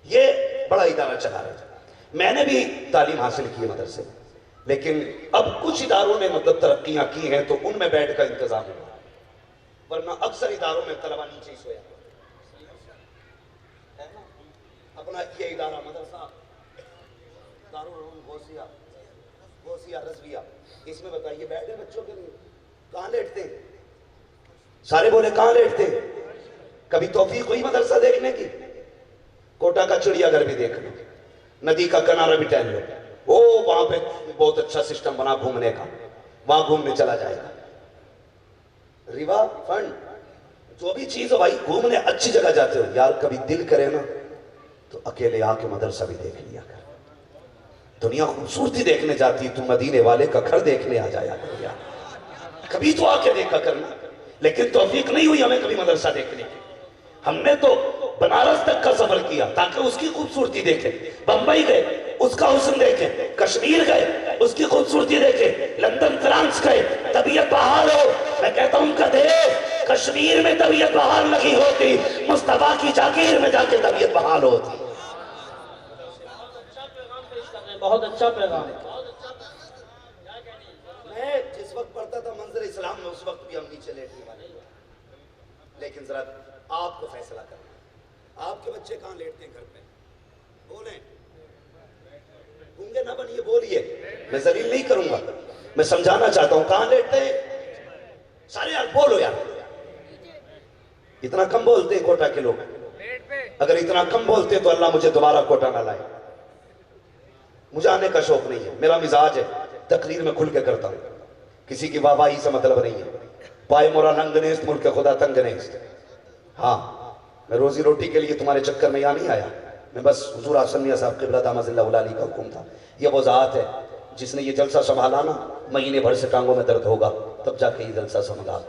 [SPEAKER 3] یہ بڑا ادارہ چلا رہے تھے میں نے بھی تعلیم حاصل کی ہے مدرسے میں لیکن اب کچھ اداروں نے مطلب ترقیاں کی ہیں تو ان میں بیٹھ کا انتظام ہوا ورنہ اکثر اداروں میں طلبہ نیچے ہی سویا اپنا یہ ادارہ مدرسہ دارالعلوم غوثیہ رضویہ اس میں بتائیے بیٹھے بچوں کے لیے کہاں لیٹتے ہیں سارے بولے کہاں لیٹتے ہیں کبھی توفیق ہوئی مدرسہ دیکھنے کی کوٹا کا چڑیا گھر بھی دیکھ لو ندی کا کنارہ بھی ٹہل لو وہاں پہ بہت اچھا سسٹم بنا گھومنے کا وہاں گھومنے چلا جائے گا ریوا فنڈ جو بھی چیز ہو بھائی گھومنے اچھی جگہ جاتے ہو یار کبھی دل کرے نا تو اکیلے آ کے مدرسہ بھی دیکھ لیا کر دنیا خوبصورتی دیکھنے جاتی تو مدینے والے کا گھر دیکھنے آ جایا کر یار کبھی تو آ کے دیکھا کرنا لیکن توفیق نہیں ہوئی ہمیں کبھی مدرسہ دیکھنے کی ہم نے تو بنارس تک کا سفر کیا تاکہ اس کی خوبصورتی دیکھیں بمبئی گئے اس کا حسن دیکھیں کشمیر گئے اس کی خوبصورتی دیکھیں لندن فرانس گئے طبیعت بحال ہو میں کہتا ہوں کدے کشمیر میں طبیعت بحال نہیں ہوتی مصطفیٰ کی جاگیر میں جا کے طبیعت بحال ہوتی
[SPEAKER 2] بہت اچھا پیغام
[SPEAKER 3] میں جس وقت پڑھتا تھا منظر اسلام میں اس وقت بھی ہم نیچے لیٹنے والے لیکن ذرا آپ کو فیصلہ کرنا آپ کے بچے کہاں لیٹتے ہیں گھر پہ بولیں گونگے نہ بنیے بولیے میں ذلیل نہیں کروں گا میں سمجھانا چاہتا ہوں کہاں لیٹتے ہیں سارے یار بولو یار اتنا کم بولتے ہیں کوٹا کے لوگ اگر اتنا کم بولتے تو اللہ مجھے دوبارہ کوٹا نہ لائے مجھے آنے کا شوق نہیں ہے میرا مزاج ہے تقریر میں کھل کے کرتا ہوں کسی کی واہواہی سے مطلب نہیں ہے پائے مورا ننگ نیست ملک خدا تنگ نیست ہاں میں روزی روٹی کے لیے تمہارے چکر میں یہاں نہیں آیا میں بس حضور حسن میاں صاحب قبلہ دامت اللہ علیہ کا حکم تھا یہ وہ ذات ہے جس نے یہ جلسہ سنبھالا نا مہینے بھر سے ٹانگوں میں درد ہوگا تب جا کے یہ جلسہ سنبھالا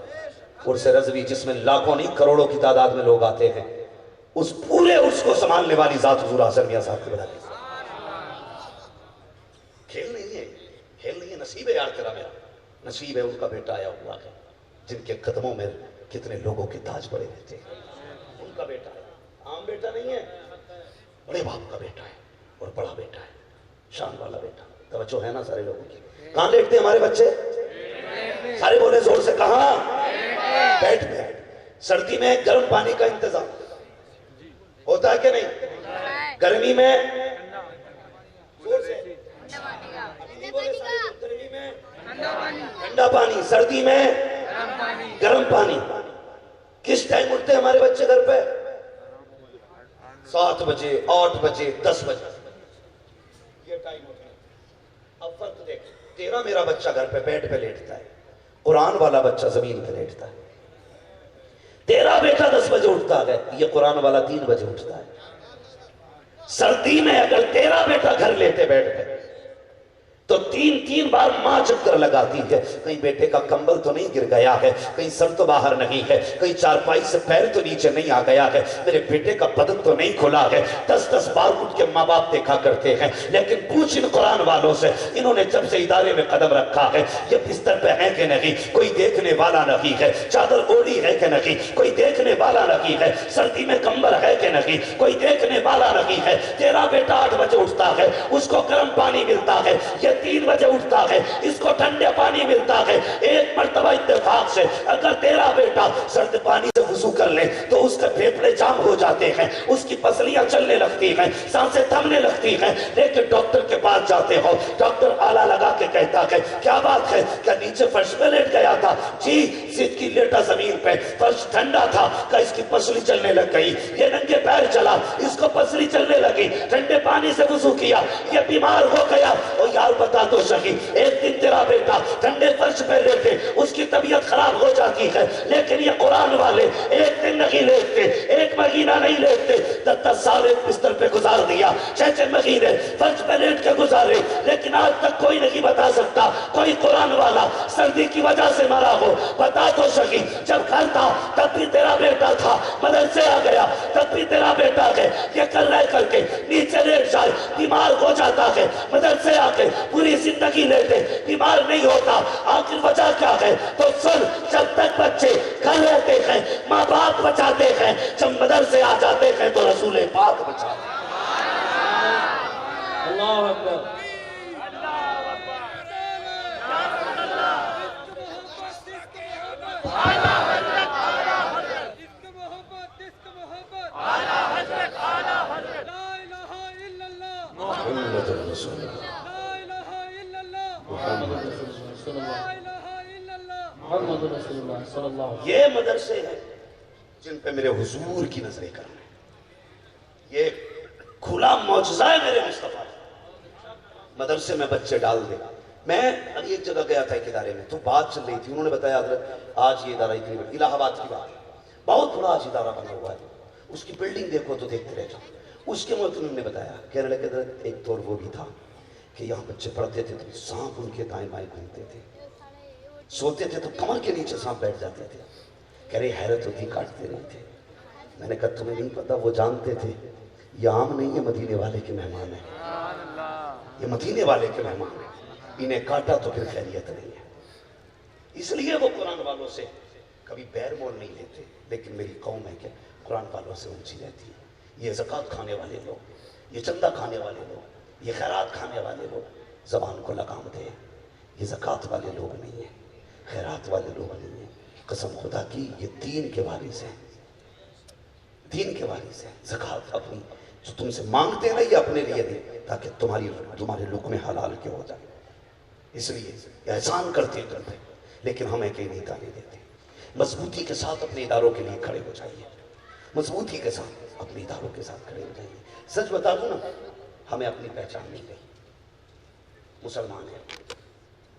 [SPEAKER 3] عرس رضوی جس میں لاکھوں نہیں کروڑوں کی تعداد میں لوگ آتے ہیں اس پورے عرس کو سنبھالنے والی ذات حضور حسن میاں صاحب قبلہ کی کھیل نہیں ہے نصیب ہے یار تیرا میرا نصیب ہے ان کا بیٹا آیا ہوا ہے جن کے قدموں میں کتنے لوگوں کے تاج پڑے رہتے ہیں ان کا بیٹا ہے عام بیٹا نہیں ہے بڑے باپ کا بیٹا ہے اور بڑا بیٹا ہے شان والا بیٹا توجہ ہے نا سارے لوگوں کی کہاں لیٹتے ہیں ہمارے بچے سارے بولے زور سے کہاں بیٹھ پہ سردی میں گرم پانی کا انتظام ہوتا ہے کہ نہیں گرمی میں زور سے گرمی میں ٹھنڈا پانی سردی میں گرم پانی کس ٹائم اٹھتے ہیں ہمارے بچے گھر پہ 7 بجے 8 بجے 10 بجے یہ ٹائم ہوتا ہے اب فرق دیکھ تیرا میرا بچہ گھر پہ بیڈ پہ لیٹتا ہے قرآن والا بچہ زمین پہ لیٹتا ہے تیرا بیٹا 10 بجے اٹھتا ہے یہ قرآن والا 3 بجے اٹھتا ہے سردی میں اگر تیرا بیٹا گھر لیتے بیٹھ پہ تو تین بار ماں چکر لگاتی ہے، کہیں بیٹے کا کمبل تو نہیں گر گیا ہے، کہیں سر تو باہر نہیں ہے، کہیں چارپائی سے پیر تو نیچے نہیں آ گیا ہے، میرے بیٹے کا بدن تو نہیں کھلا ہے۔ 10 بار اٹھ کے ماں باپ دیکھا کرتے ہیں، لیکن پوچھ ان قرآن والوں سے، انہوں نے جب سے ادارے میں قدم رکھا ہے، یہ بستر پہ ہے کہ نہیں، کوئی دیکھنے والا نہیں ہے، چادر اوڑی ہے کہ نہیں، کوئی دیکھنے والا نہیں ہے، سردی میں کمبل ہے کہ نہیں، کوئی دیکھنے والا نہیں ہے۔ تیرا بیٹا 8 بجے اٹھتا ہے، اس کو گرم پانی ملتا ہے، یہ 3 بجے اٹھتا ہے، اس کو ٹھنڈے پانی ملتا ہے۔ ایک مرتبہ اتفاق سے اگر تیرا بیٹا سرد پانی سے وضو کر لے تو اس کے پھیپھڑے جام ہو جاتے ہیں، اس کی پسلیاں چلنے لگتی ہیں، سانسیں تھمنے لگتی ہیں، لیکن ڈاکٹر کے پاس جاتے ہو، ڈاکٹر آلہ لگا کے کہتا ہے کیا بات ہے، کیا نیچے فرش پہ لیٹ گیا تھا؟ جی سیدھ کی لیٹا زمین پہ، فرش ٹھنڈا تھا، کہ اس کی پسلی چلنے لگ گئی، یہ ننگے پیر چلا، اس کو پسلی چلنے لگی، ٹھنڈے پانی سے وضو کیا، یہ بیمار ہو گیا۔ اور یار بتا تو صحیح، ایک دن تیرا بیٹا ٹھنڈے فرش پہ لیٹے، اس کی طبیعت خراب ہو جاتی ہے، لیکن یہ قرآن والے ایک دن نہیں لیٹتے، ایک مہینہ نہیں لیٹتے، 10 سال ایک بستر پہ گزار دیا، 6 مہینے فرش پہ لیٹ کے گزارے، لیکن آج تک کوئی نہیں بتا سکتا کوئی قرآن والا سردی کی وجہ سے مرا ہو۔ بتا تو صحیح، جب گھر تھا تب بھی تیرا بیٹا تھا، مدرسے آ گیا تب بھی تیرا بیٹا ہے، یہ کر رہ کر کے نیچے لیٹ جائے بیمار ہو جاتا ہے، مدرسے آ کے پوری زندگی لیٹے بیمار نہیں ہوتا، آخر وجہ کیا ہے؟ تو سن، جب تک بچے گھر رہتے ہیں ماں باپ بچاتے ہیں، جب مدرسے آ جاتے ہیں تو رسول پاک بچاتے ہیں۔
[SPEAKER 2] اللہ اکبر۔
[SPEAKER 1] محمد رسول اللہ،
[SPEAKER 2] محمد رسول اللہ صلی اللہ علیہ وسلم۔
[SPEAKER 3] یہ مدرسے ہیں جن پہ میرے حضور کی نظریں کرنا ہے، یہ کھلا معجزہ ہے میرے مصطفیٰ۔ مدرسے میں بچے ڈال دے۔ میں ابھی ایک جگہ گیا تھا ایک ادارے میں، تو بات چل رہی تھی، انہوں نے بتایا حضرت آج یہ ادارہ اتنی بڑی، الہ آباد کی بات ہے، بہت بڑا آج ادارہ بنا ہوا ہے، اس کی بلڈنگ دیکھو تو دیکھتے رہ جاؤ۔ اس کے مطلب نے بتایا، کہنے لگے حضرت ایک دور وہ بھی تھا کہ یہاں بچے پڑھتے تھے تو سانپ ان کے دائیں بائیں گھومتے تھے، سوتے تھے تو کمر کے نیچے سانپ بیٹھ جاتے تھے، کہہ رہے حیرت ہوتی، کاٹتے نہیں تھے۔ میں نے کہا تمہیں نہیں پتا، وہ جانتے تھے یہ عام نہیں ہے، مدینے والے کے مہمان ہیں، یہ مدینے والے کے مہمان ہیں، انہیں کاٹا تو پھر خیریت نہیں ہے۔ اس لیے وہ قرآن والوں سے کبھی بیر مول نہیں لیتے، لیکن میری قوم ہے کہ قرآن والوں سے اونچی رہتی ہے۔ یہ زکوٰۃ کھانے والے لوگ، یہ چندہ کھانے والے لوگ، یہ خیرات کھانے والے لوگ زبان کو لگام دے، یہ زکوٰۃ والے لوگ نہیں ہیں، خیرات والے لوگ نہیں ہیں۔ قسم خدا کی یہ دین کے وارث ہیں، دین کے وارث ہیں۔ زکوٰۃ اپنی جو تم سے مانگتے ہیں یہ اپنے لیے دیں تاکہ تمہارے لقمے حلال کے ہو جائے، اس لیے احسان کرتے کرتے، لیکن ہمیں کہیں نہیں تانے دیتے۔ مضبوطی کے ساتھ اپنے اداروں کے لیے کھڑے ہو جائیے، مضبوطی کے ساتھ اپنے اداروں کے ساتھ کھڑے ہو جائیے۔ سچ بتا دوں نا، ہمیں اپنی پہچان نہیں گئی، مسلمان ہیں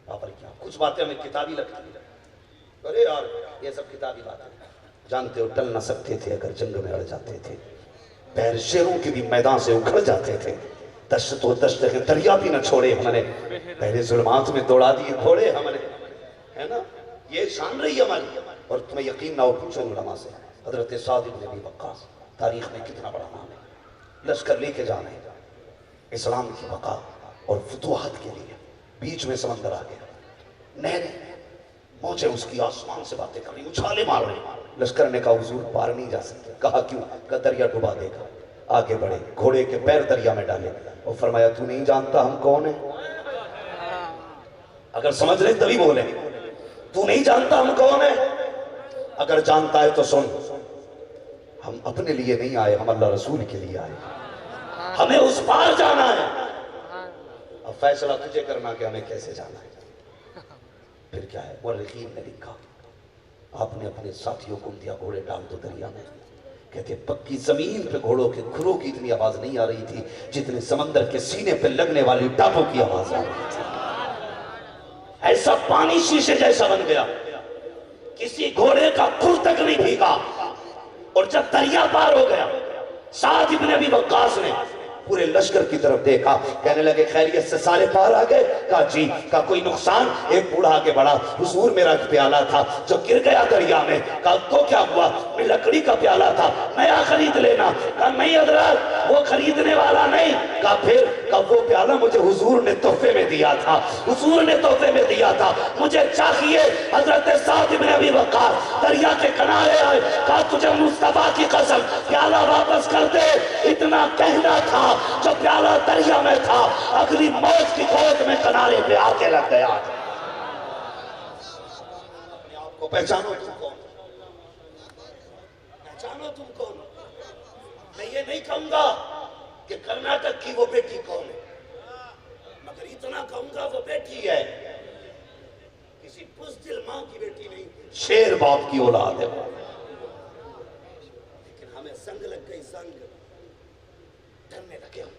[SPEAKER 3] بابر کیا، کچھ باتیں ہمیں کتابی لگتی ہیں، ارے یار یہ سب کتابی باتیں، جانتے ہو ٹل نہ سکتے تھے اگر جنگ میں اڑ جاتے تھے، پیر شیروں کے بھی میدان سے اکھڑ جاتے تھے، دشت و دشت کے دریا بھی نہ چھوڑے ہم نے، پہلے ظلمات میں دوڑا دیے گھوڑے ہم نے، ہے نا، یہ شان رہی ہماری۔ اور تمہیں یقین نہ ہو پوچھو علماء سے، حضرت سعد بن ابی وقاص تاریخ میں کتنا بڑا نام ہے، لشکر لے کے جانے اسلام کی بقا اور فتوحات کے لیے، بیچ میں سمندر آ گیا، نہریں موجیں اس کی آسمان سے باتیں کر رہی، اچھالے مار رہے، لشکر نے کہا حضور پار نہیں جا سکتے، کہا کیوں؟ کہ دریا ڈبا دے گا۔ آگے بڑھے، گھوڑے کے پیر دریا میں ڈالے اور فرمایا تو نہیں جانتا ہم کون ہیں؟ اگر سمجھ رہے تبھی بولے، تو نہیں جانتا ہم کون ہیں؟ اگر جانتا ہے تو سن، ہم اپنے لیے نہیں آئے، ہم اللہ رسول کے لیے آئے، ہمیں اس پار جانا ہے، اب فیصلہ تجھے کرنا کہ ہمیں کیسے جانا ہے۔ پھر کیا ہے، مورخین نے لکھا آپ نے اپنے ساتھیوں کو دیا گھوڑے ڈال دو دریا میں، کہتے پکی زمین پہ گھوڑوں کے کھروں کی اتنی آواز نہیں آ رہی تھی جتنے سمندر کے سینے پہ لگنے والی ٹاپوں کی آواز آ رہی تھی۔ ایسا پانی شیشے جیسا بن گیا، کسی گھوڑے کا کھر تک نہیں بھیگا، اور جب دریا پار ہو گیا، سعد بن ابی وقاص نے پورے لشکر کی طرف دیکھا، کہنے لگے خیریت سے سارے پار آ گئے؟ کہا جی۔ کہا کوئی نقصان؟ ایک بوڑھا آگے بڑھا، حضور میرا ایک پیالہ تھا جو گر گیا دریا میں۔ کہا تو کیا ہوا؟ میں لکڑی کا پیالہ تھا، نیا خرید لینا۔ کہا نہیں حضرت وہ خریدنے والا نہیں۔ کہا پھر؟ کہا وہ پیالہ مجھے حضور نے تحفے میں دیا تھا، حضور نے تحفے میں دیا تھا، مجھے چاہیے۔ حضرت سعد بن ابی وقاص دریا کے کنارے آئے، کہا تجھے مصطفیٰ کی قسم پیالہ واپس کر دے، اتنا کہنا تھا جو پیالہ دریا میں تھا اگلی موت کی گود میں کنارے پہ آ کے لگ گیا۔ اپنے آپ کو پہچانو تم کون، پہچانو تم کون۔ میں یہ نہیں کہوں گا کہ کرناٹک کی وہ بیٹی کون ہے، مگر اتنا کہوں گا وہ بیٹی ہے، کسی بزدل ماں کی بیٹی نہیں، شیر باپ کی اولاد ہے۔ لیکن ہمیں زنگ لگ گئی، زنگ، ڈرنے لگے ہم۔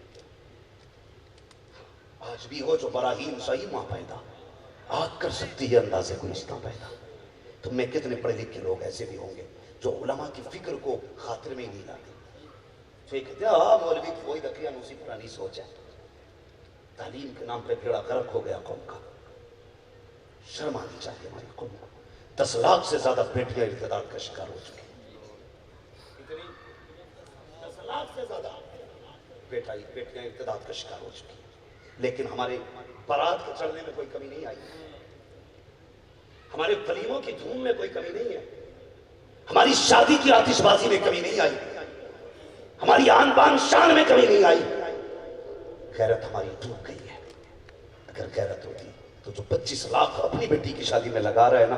[SPEAKER 3] آج بھی ہو جو براہیم صحیح ماں پیدا، آگ کر سکتی ہے اندازے گلستاں پیدا۔ تم میں کتنے پڑھے لکھے لوگ ایسے بھی ہوں گے جو علماء کی فکر کو خاطر میں نہیں لاتے، جو یہ کہتے ہیں مولوی کی وہی دقیان اسی پرانی سوچ ہے۔ تعلیم کے نام پہ بھیڑا غرق ہو گیا قوم کا، شرم آنی چاہیے ہماری قوم کو۔ 10 لاکھ سے زیادہ بیٹیاں ارتداد کا شکار ہو چکی ہیں، 10 لاکھ سے زیادہ بیٹیاں ارتداد کا شکار ہو چکی ہیں، لیکن ہمارے بارات کے چڑھنے میں کوئی کمی نہیں آئی، ہمارے ولیموں کی دھوم میں کوئی کمی نہیں ہے، ہماری شادی کی آتش بازی میں کمی نہیں آئی، ہماری آن بان شان میں کمی نہیں آئی۔ غیرت ہماری ڈوب گئی ہے۔ اگر غیرت ہوتی تو جو 25 لاکھ اپنی بیٹی کی شادی میں لگا رہے نا،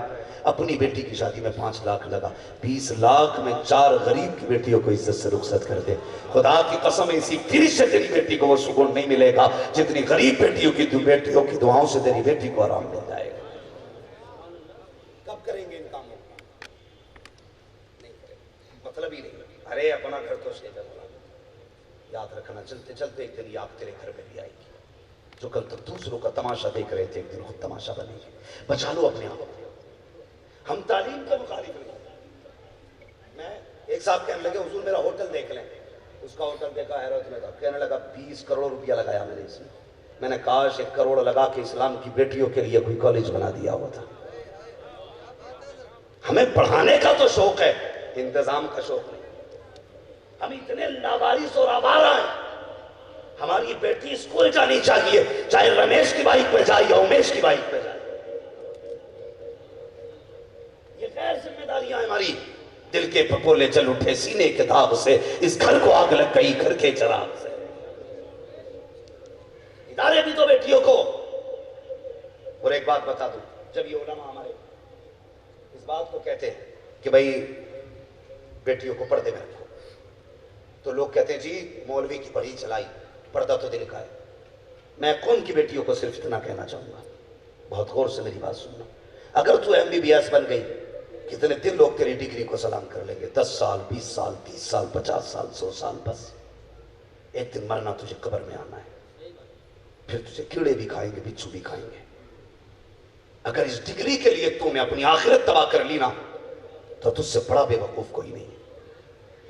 [SPEAKER 3] اپنی بیٹی کی شادی میں 5 لاکھ لگا، 20 لاکھ میں 4 غریب کی بیٹیوں کو عزت سے رخصت کر دے۔ خدا کی قسم اسی پھر سے تیری بیٹی کو وہ سکون نہیں ملے گا جتنی غریب بیٹیوں کی دعاؤں سے تیری بیٹی کو آرام مل جائے گا۔ کب کریں گے ان کاموں؟ نہیں کریں، مطلب ہی نہیں۔ ارے اپنا گھر تو سے یاد رکھنا، چلتے چلتے ایک دن یہ آگ تیرے گھر میں بھی آئے گی۔ جو کل تک دوسروں کا تماشا دیکھ رہے تھے ایک دن خود تماشا بنے گی۔ بچا لو اپنے آپ کو۔ ہم تعلیم کے مخالف نہیں۔ میں ایک صاحب کہنے لگے حضور میرا ہوٹل دیکھ لیں، اس کا ہوٹل دیکھا حیرت میں تھا، کہنے لگا 20 کروڑ روپیہ لگایا میں نے اس میں نے کاش 1 کروڑ لگا کے اسلام کی بیٹیوں کے لیے کوئی کالج بنا دیا ہوا تھا۔ ہمیں پڑھانے کا تو شوق ہے، انتظام کا شوق نہیں۔ ہم اتنے لاوارث اور آوارہ ہیں، ہماری بیٹی اسکول جانی چاہیے، چاہے رمیش کی بائک پہ جائے یا امیش کی بائک پہ جائے۔ یہ غیر ذمہ داریاں ہیں ہماری۔ دل کے پھپھولے چل اٹھے سینے کے داغ سے، اس گھر کو آگ لگ گئی گھر کے چراغ سے۔ ادارے بھی تو بیٹیوں کو۔ اور ایک بات بتا دوں، جب یہ علماء ہمارے اس بات کو کہتے ہیں کہ بھئی بیٹیوں کو پردے میں رکھو، تو لوگ کہتے ہیں جی مولوی کی بڑی چلائی، پردہ تو دل کا ہے۔ میں کون کی بیٹیوں کو صرف اتنا کہنا چاہوں گا، بہت غور سے میری بات سننا۔ اگر تو MBBS بن گئی، کتنے دن لوگ تیری ڈگری کو سلام کر لیں گے، 10 سال 20 سال 30 سال 50 سال 100 سال، بس ایک دن مرنا تجھے قبر میں آنا ہے، پھر تجھے کیڑے بھی کھائیں گے بچھو بھی کھائیں گے۔ اگر اس ڈگری کے لیے تو نے اپنی آخرت تباہ کر لی نا تو تجھ سے بڑا بے وقوف کوئی نہیں۔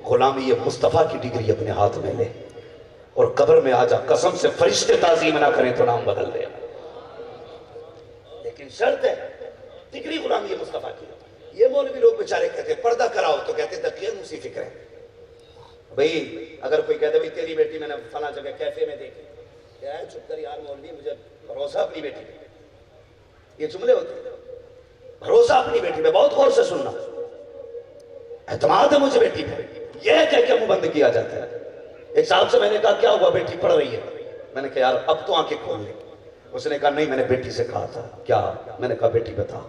[SPEAKER 3] غلامی یہ مصطفیٰ کی ڈگری اپنے ہاتھ میں لے اور قبر میں آ جا، قسم سے فرشتے تعظیم نہ کریں تو نام بدل دے، لیکن شرط ہے ڈگری غلامی مصطفیٰ کی۔ یہ مولوی لوگ بیچارے کہتے ہیں پردہ کراؤ تو کہتے ہیں تقیہ اسی فکر ہے۔ بھئی اگر کوئی کہتے ہیں تیری بیٹی میں نے فلاں جگہ کیفے میں دیکھی، کیا ہے چپ کر یار مولوی، مجھے بھروسہ اپنی بیٹی پہ۔ یہ جملے ہوتے ہیں، بھروسہ اپنی بیٹی پہ، بہت غور سے سننا، اعتماد ہے مجھے بیٹی پہ، یہ کہہ کے منہ بند کیا جاتا ہے۔ ایک صاحب سے میں نے کہا کیا ہوا بیٹی پڑھ رہی ہے؟ میں نے کہا یار اب تو آنکھیں کھول لیں۔ اس نے کہا نہیں میں نے بیٹی سے کہا تھا۔ کیا؟ میں نے کہا بیٹی بتا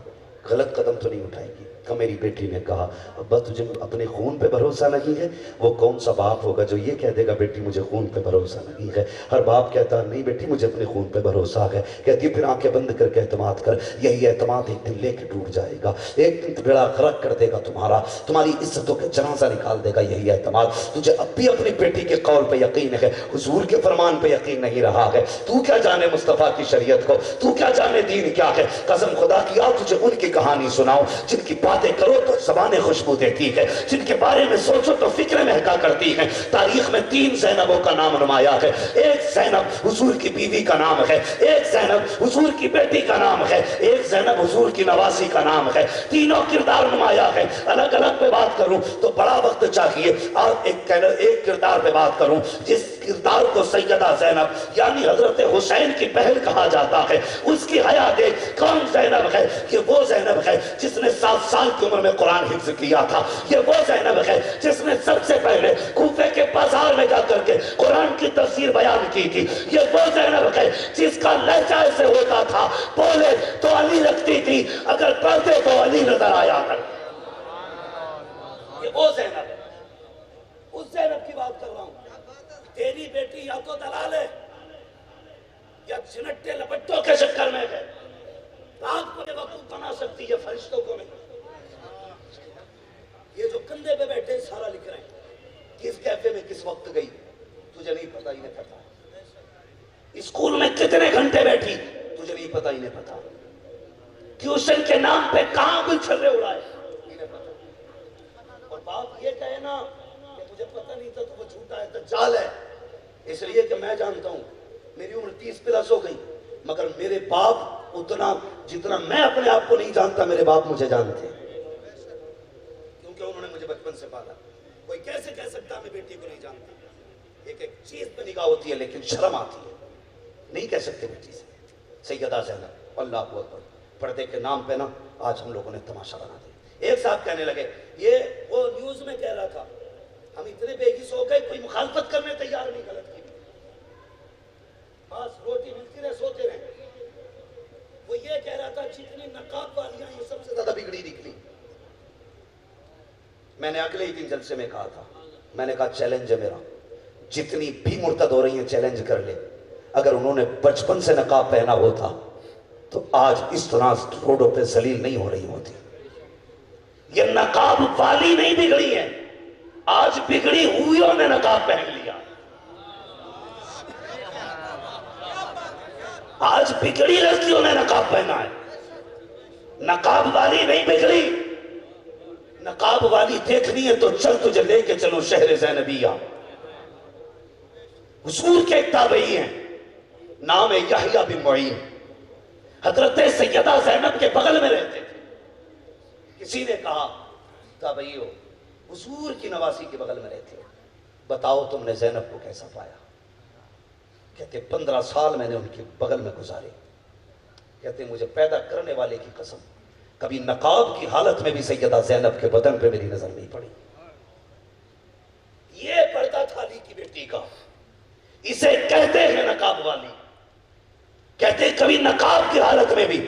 [SPEAKER 3] غلط قدم تو نہیں اٹھائے گی؟ کہ میری بیٹی نے کہا ابا تجھے اپنے خون پہ بھروسہ نہیں ہے؟ وہ کون سا باپ ہوگا جو یہ کہہ دے گا بیٹی مجھے خون پہ بھروسہ نہیں ہے؟ ہر باپ کہتا نہیں بیٹی مجھے اپنے خون پہ بھروسہ ہے۔ کہتی پھر آنکھیں بند کر کے اعتماد کر، یہی اعتماد ایک دن لے کے ٹوٹ جائے گا، ایک دن بیڑا غرق کر دے گا تمہارا، تمہاری عزتوں کے جنازہ نکال دے گا یہی اعتماد۔ تجھے اب بھی اپنی بیٹی کے قول پہ یقین ہے، حضور کے فرمان پہ یقین نہیں رہا ہے، تو کیا جانے مصطفیٰ کی شریعت کو، تو کیا جانے دین کیا ہے۔ قسم خدا کی آؤ تجھے ان کی کہانی سناؤ جن کی باتیں کرو تو زبانیں خوشبو دیتی ہے، جن کے بارے میں سوچو تو فکریں مہکا کرتی ہیں۔ تاریخ میں 3 زینبوں کا نام نمایاں ہے، ایک زینب حضور کی بیوی کا نام ہے، ایک زینب حضور کی بیٹی کا نام ہے، ایک زینب حضور کی نواسی کا نام ہے۔ تینوں کردار نمایاں ہے۔ الگ الگ پہ بات کروں تو بڑا وقت چاہیے، اور ایک کردار پہ بات کروں جس کردار کو سیدہ زینب یعنی حضرت حسین کی بہن کہا جاتا ہے، اس کی حیا دیکھ۔ کون زینب ہے؟ یہ وہ زینب ہے جس نے 7 سال کی عمر میں قرآن حفظ کیا تھا، یہ وہ زینب ہے جس نے سب سے پہلے کوفے کے بازار میں جا کر کے قرآن کی تفسیر بیان کی تھی، یہ وہ زینب ہے جس کا لہجہ ایسے ہوتا تھا بولے تو علی لگتی تھی، اگر پڑھتے تو علی نظر آیا کر۔ یہ وہ زینب ہے، اس زینب کی بات کر رہا ہوں۔ تیری بیٹی یا تو دلال ہے یا چنٹے لپٹوں کے چکر میں ہے، رات کو وقوف بنا سکتی ہے، فرشتوں کو نہیں۔ یہ جو کندھے پہ بیٹھے سارا لکھ رہے ہیں، کس کیفے میں کس وقت گئی تجھے نہیں پتا، انہیں پتا۔ اسکول میں کتنے گھنٹے بیٹھی تجھے نہیں پتا، انہیں پتا۔ ٹیوشن کے نام پہ کہاں بھی چھرے اڑائے انہیں پتا۔ اور باپ یہ کہے نا کہ مجھے پتا نہیں تھا تو وہ جھوٹا ہے، دجال ہے، اس لیے کہ میں جانتا ہوں میری عمر 30 پلس ہو گئی، مگر میرے باپ اتنا جتنا میں اپنے آپ کو نہیں جانتا میرے باپ مجھے جانتے ہیں، کیونکہ انہوں نے مجھے بچپن سے پالا۔ کوئی کیسے کہہ سکتا میں بیٹی کو نہیں جانتا؟ ایک چیز پہ نگاہ ہوتی ہے لیکن شرم آتی ہے، نہیں کہہ سکتے بیٹی سے۔ سیدہ زینب اللہ اکبر، پردے کے نام پہ نا آج ہم لوگوں نے تماشا بنا دیا۔ ایک صاحب کہنے لگے یہ وہ نیوز میں کہہ رہا تھا، ہم اتنے بے حس ہو گئے کوئی مخالفت کرنے تیار نہیں، غلط کی بس روٹی ملتی رہے سوتے رہے۔ وہ یہ کہہ رہا تھا جتنی نقاب والیاں یہ سب سے زیادہ بگڑی نکلی۔ میں نے اگلے ہی دن جلسے میں کہا تھا، میں نے کہا چیلنج ہے میرا، جتنی بھی مرتد ہو رہی ہیں چیلنج کر لے، اگر انہوں نے بچپن سے نقاب پہنا ہوتا تو آج اس طرح روڈوں پہ ذلیل نہیں ہو رہی ہوتی۔ یہ نقاب والی نہیں بگڑی ہے، آج بگڑی ہوئیوں نے نقاب پہن لیا۔ آج بگڑی لڑکیوں نے نقاب پہنا ہے، نقاب والی نہیں بگڑی۔ نقاب والی دیکھنی ہے تو چل تجھے لے کے چلو شہر زینبیہ۔ حضور کے ایک تابعی ہیں، نام ہے یحییٰ بن معین، حضرت سیدہ زینب کے بغل میں رہتے تھے۔ کسی نے کہا تابعی ہو، حضور کی نواسی کے بغل میں رہتے ہو، بتاؤ تم نے زینب کو کیسا پایا؟ کہتے 15 سال میں نے ان کے بغل میں گزارے۔ کہتے مجھے پیدا کرنے والے کی قسم کبھی نقاب کی حالت میں بھی سیدہ زینب کے بدن پہ میری نظر نہیں پڑی۔ یہ پردہ تھا علی کی بیٹی کا، اسے کہتے ہیں نقاب والی۔ کہتے کبھی نقاب کی حالت میں بھی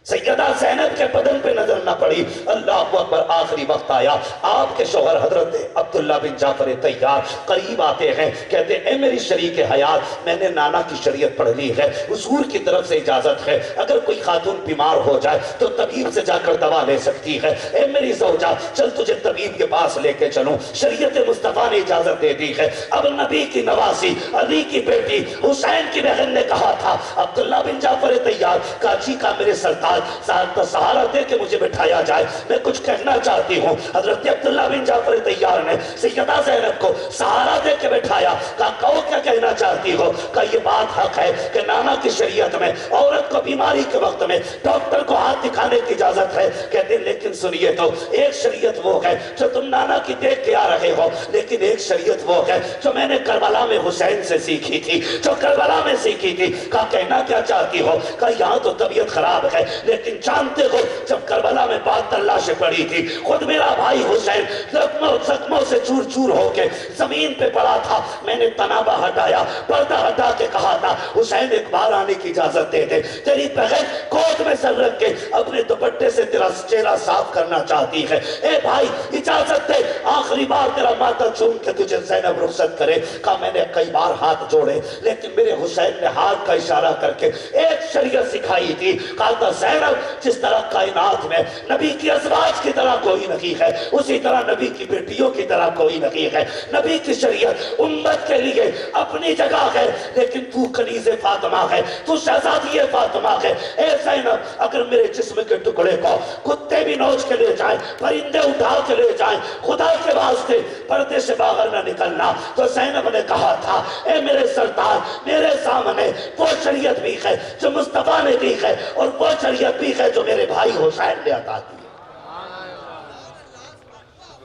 [SPEAKER 3] سیدہ زینب کے بدن پہ نظر نہ پڑی۔ اللہ اکبر، آخری وقت آیا، آپ کے شوہر حضرت عبداللہ بن جعفر طیار قریب آتے ہیں، کہتے اے میری شریک حیات، میں نے نانا کی شریعت پڑھ لی ہے، حضور کی طرف سے اجازت ہے، اگر کوئی خاتون بیمار ہو جائے تو طبیب سے جا کر دوا لے سکتی ہے۔ اے میری زوجہ، چل تجھے طبیب کے پاس لے کے چلوں، شریعت مصطفیٰ نے اجازت دے دی ہے۔ اب نبی کی نواسی علی کی بیٹی حسین کی بہن نے کہا تھا عبداللہ بن جعفر طیار کاچی کا میرے سرتاج سہارا دے کے مجھے بٹھایا جائے، میں کچھ کہنا چاہتی ہوں۔ حضرت عبداللہ بن جعفر طیار نے سیدہ زینب کو سہارا دے کے بٹھایا، کہا کہو کیا کہنا چاہتی ہو؟ کہا یہ بات حق ہے کہ نانا کی شریعت میں عورت کو بیماری کے وقت میں ڈاکٹر کو ہاتھ دکھانے کی اجازت ہے۔ کہتے لیکن سنیے تو، ایک شریعت وہ ہے جو تم نانا کی دیکھ کے آ رہے ہو، لیکن ایک شریعت وہ ہے جو میں نے کربلا میں حسین سے سیکھی تھی، جو کربلا میں سیکھی تھی۔ کہا کہنا کیا چاہتی ہو؟ کہا یہاں تو طبیعت خراب ہے، لیکن جانتے ہو جب کربلا میں 72 لاشیں پڑی تھی، خود میرا بھائی حسین زخموں سے چور چور ہو کے زمین پہ پڑا تھا، میں نے تنابہ ہٹایا، پردہ ہٹا کے کہا تھا حسین ایک بار آنے کی اجازت دے دے، تیری بہن گود میں سر رکھ کے اپنے دوپٹے سے تیرا چہرہ صاف کرنا چاہتی ہے، اے بھائی اجازت دے، آخری بار تیرا ماتھا چوم کے تجھے زینب رخصت کرے. کہا میں نے کئی بار ہاتھ جوڑے لیکن میرے حسین نے ہاتھ کا اشارہ کر کے ایک شریعت سکھائی تھی. کہا تھا زینب جس طرح کائنات میں نبی کی ازواج کی طرح کوئی نہیں ہے اسی طرح نبی کی بیٹیوں کی طرح کوئی نہیں ہے. نبی کی شریعت امت کے لیے اپنی جگہ ہے لیکن تو کنیز فاطمہ ہے, تو شہزادی فاطمہ ہے. اے زینب اگر میرے جسم کے ٹکڑے کو کتے بھی نوچ کے لے جائیں, پرندے اٹھا کے لے جائیں, خدا کے واسطے پردے سے باہر نہ نکلنا. تو زینب نے کہا تھا اے میرے سردار میرے سامنے وہ شریعت بھی ہے جو مصطفیٰ نے دی ہے اور وہ شریعت بھی ہے جو میرے بھائی حسین نے عطا کی.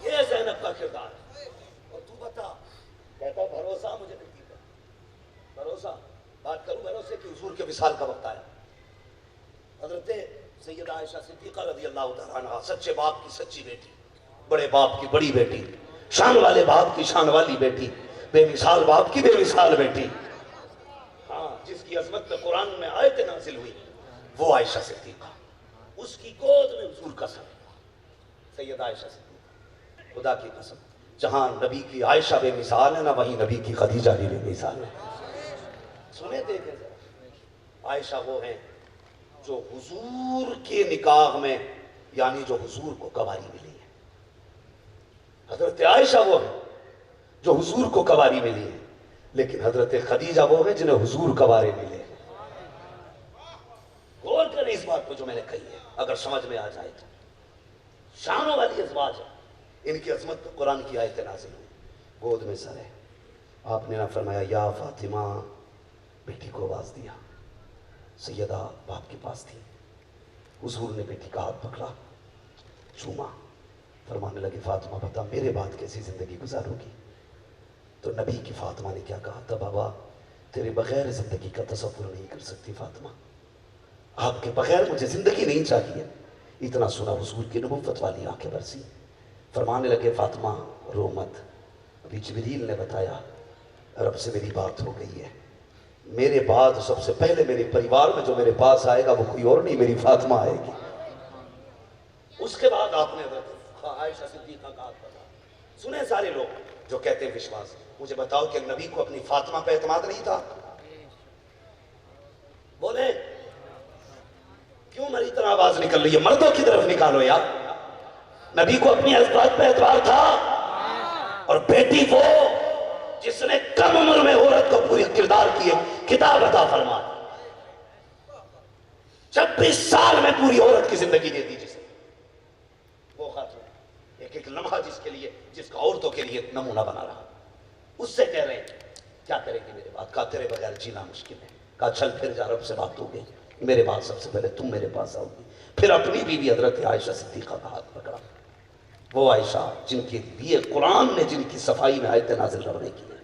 [SPEAKER 3] یہ زینب کا کردار ہے. اور تو بتا, کہتا بھروسہ مجھے نہیں دیتا. بھروسہ بات کروں بھروسے کہ حضور کے وصال کا وقت آیا. حضرت سیدہ عائشہ صدیقہ رضی اللہ تعالیٰ عنہ, سچے باپ کی سچی بیٹی, بڑے باپ کی بڑی بیٹی, شان والے باپ کی شان والی بیٹی, بے مثال باپ کی بے مثال بیٹی, ہاں جس کی عظمت پہ قرآن میں آیت نازل ہوئی وہ عائشہ صدیقہ. اس کی گود میں حضور کا سر سیدہ عائشہ صدیقہ. خدا کی قسم جہاں نبی کی عائشہ بے مثال ہے نا وہیں نبی کی خدیجہ بھی بے مثال ہے. سنے دیکھیں عائشہ وہ ہیں جو حضور کے نکاح میں یعنی جو حضور کو کواری ملی ہے. حضرت عائشہ وہ ہیں جو حضور کو کواری ملی ہے لیکن حضرت خدیجہ وہ ہیں جنہیں حضور کوارے ملے. غور کریں اس بات کو جو میں نے کہی ہے اگر سمجھ میں آ جائے تو. شانوں والی ازواج ہے, ان کی عظمت پر قرآن کی آیت نازل ہوئی. گود میں سر ہے, آپ نے نہ فرمایا یا فاطمہ, بیٹی کو آواز دیا. سیدہ باپ کے پاس تھی, حضور نے بیٹی کا ہاتھ پکڑا, چوما, فرمانے لگے فاطمہ بتا میرے بعد کیسی زندگی گزارو گی. تو نبی کی فاطمہ نے کیا کہا تھا, بابا تیرے بغیر زندگی کا تصور نہیں کر سکتی فاطمہ, آپ کے بغیر مجھے زندگی نہیں چاہیے. اتنا سنا حضور کی نبوت والی آنکھیں برسی. فرمانے لگے فاطمہ رو مت, ابھی جبریل نے بتایا رب سے میری بات ہو گئی ہے, میرے بعد سب سے پہلے میرے پریوار میں جو میرے پاس آئے گا وہ کوئی اور نہیں میری فاطمہ آئے گی. اس کے بعد آپ نے حضرت عائشہ صدیقہ کا ہاتھ پکڑا. سنیں سارے لوگ جو کہتے ہیں وشواس, مجھے بتاؤ کہ نبی کو اپنی فاطمہ پہ اعتماد نہیں تھا؟ بولے کیوں میری طرح آواز نکل رہی ہے؟ مردوں کی طرف نکالو یار. نبی کو اپنی ازواج پہ اعتبار تھا, اور بیٹی وہ جس نے کم عمر میں عورت کو پوری کردار کی کتاب عطا فرما, 26 سال میں پوری عورت کی زندگی دے دی جسے. وہ خاتون ایک ایک لمحہ جس کے لیے, جس کا عورتوں کے لیے نمونہ بنا رہا. اس سے کہہ رہے ہیں کیا کرے گی میرے بعد؟ کہا تیرے بغیر جینا مشکل ہے. کہا چل پھر جا, رب سے بات ہو گئی, میرے بعد سب سے پہلے تم میرے پاس آؤ گی. پھر اپنی بیوی حضرت عائشہ صدیقہ کا ہاتھ پکڑا. وہ عائشہ جن کے لیے قرآن نے جن کی صفائی میں آیت نازل کرنے کی ہے,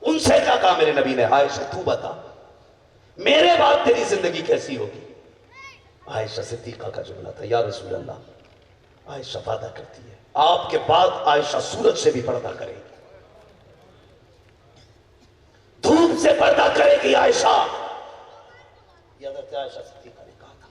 [SPEAKER 3] ان سے کیا کہا میرے نبی نے, عائشہ تو بتا میرے بعد تیری زندگی کیسی ہوگی؟ عائشہ صدیقہ کا جملہ تھا, یا رسول اللہ عائشہ وعدہ کرتی ہے آپ کے بعد عائشہ سورج سے بھی پردہ کرے گی, دھوپ سے پردہ کرے گی عائشہ. یہ حضرت عائشہ صدیقہ نے کہا تھا.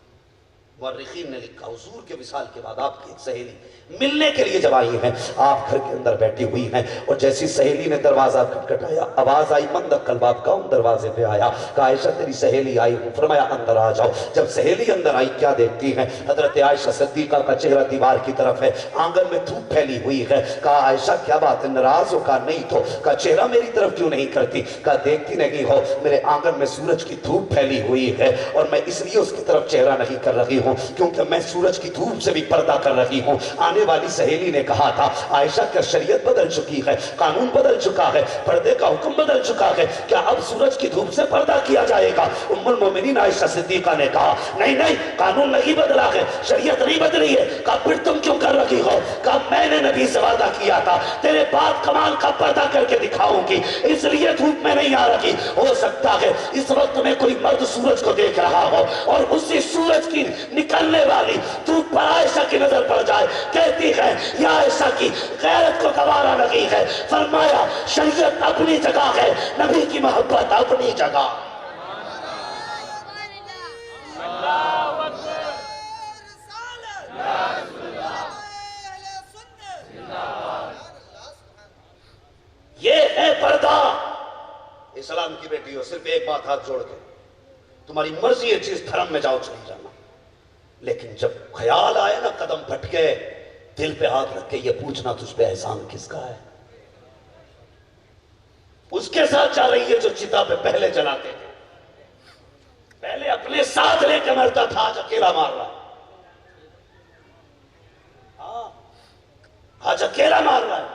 [SPEAKER 3] مورخین نے لکھا حضور کے وصال کے بعد آپ کی ایک سہیلی ملنے کے لیے جب آئی ہیں, آپ گھر کے اندر بیٹھی ہوئی ہیں, اور جیسی سہیلی نے دروازہ کھٹکھٹایا, آواز آئی من دخل باب, کون دروازے پہ آیا؟ کہا عائشہ تیری سہیلی آئی ہوں. فرمایا اندر آ جاؤ. جب سہیلی اندر آئی کیا دیکھتی ہیں؟ حضرت عائشہ صدیقہ کا چہرہ دیوار کی طرف ہے, آنگن میں دھوپ پھیلی ہوئی ہے. کہا عائشہ کیا بات ہے, ناراض ہو؟ کہا نہیں تو. کہا چہرہ میری طرف کیوں نہیں کرتی؟ کہا دیکھتی نہیں ہو میرے آنگن میں سورج کی دھوپ پھیلی ہوئی ہے, اور میں اس لیے اس کی طرف چہرہ نہیں کر رہی ہوں کیونکہ میں سورج کی دھوپ سے بھی پردہ کر رہی ہوں. آنے والی سہیلی نے کہا تھا عائشہ کیا شریعت بدل چکی ہے, قانون بدل چکا ہے, پردے کا حکم بدل چکا ہے, کیا اب سورج کی دھوپ سے پردہ کیا جائے گا؟ ام المومنین عائشہ صدیقہ نے کہا نہیں نہیں, قانون نہیں بدلا ہے, شریعت نہیں بدلی ہے. کہا پھر تم کیوں کر رہی ہو؟ کہا میں نے نبی سے وعدہ کیا تھا تیرے بعد کمال کا پردہ کر کے دکھاؤں گی, اس لیے دھوپ میں نہیں آ رہی. ہو سکتا ہے اس وقت میں کوئی مرد سورج کو دیکھ رہا ہو اور اسی سورج کی نکلنے والی دھوپ پر عائشہ کی نظر پڑ جائے. کہتی ہے یا عائشہ کی غیرت کو گوارا نہیں ہے. فرمایا شریعت اپنی جگہ ہے, نبی کی محبت اپنی جگہ. اسلام کی بیٹی ہو، صرف ایک بات ہاتھ جوڑ کے، تمہاری مرضی ہے جس دھرم میں جاؤ چلی جانا، لیکن جب خیال آئے نا قدم پھٹکے، دل پہ ہاتھ رکھ کے یہ پوچھنا تجھ پہ احسان کس کا ہے؟ اس کے ساتھ جا رہی ہے جو چتا پہ پہلے جلاتے تھے، پہلے اپنے ساتھ لے کے مرتا تھا، آج اکیلا مار رہا ہے، آج اکیلا مار رہا ہے،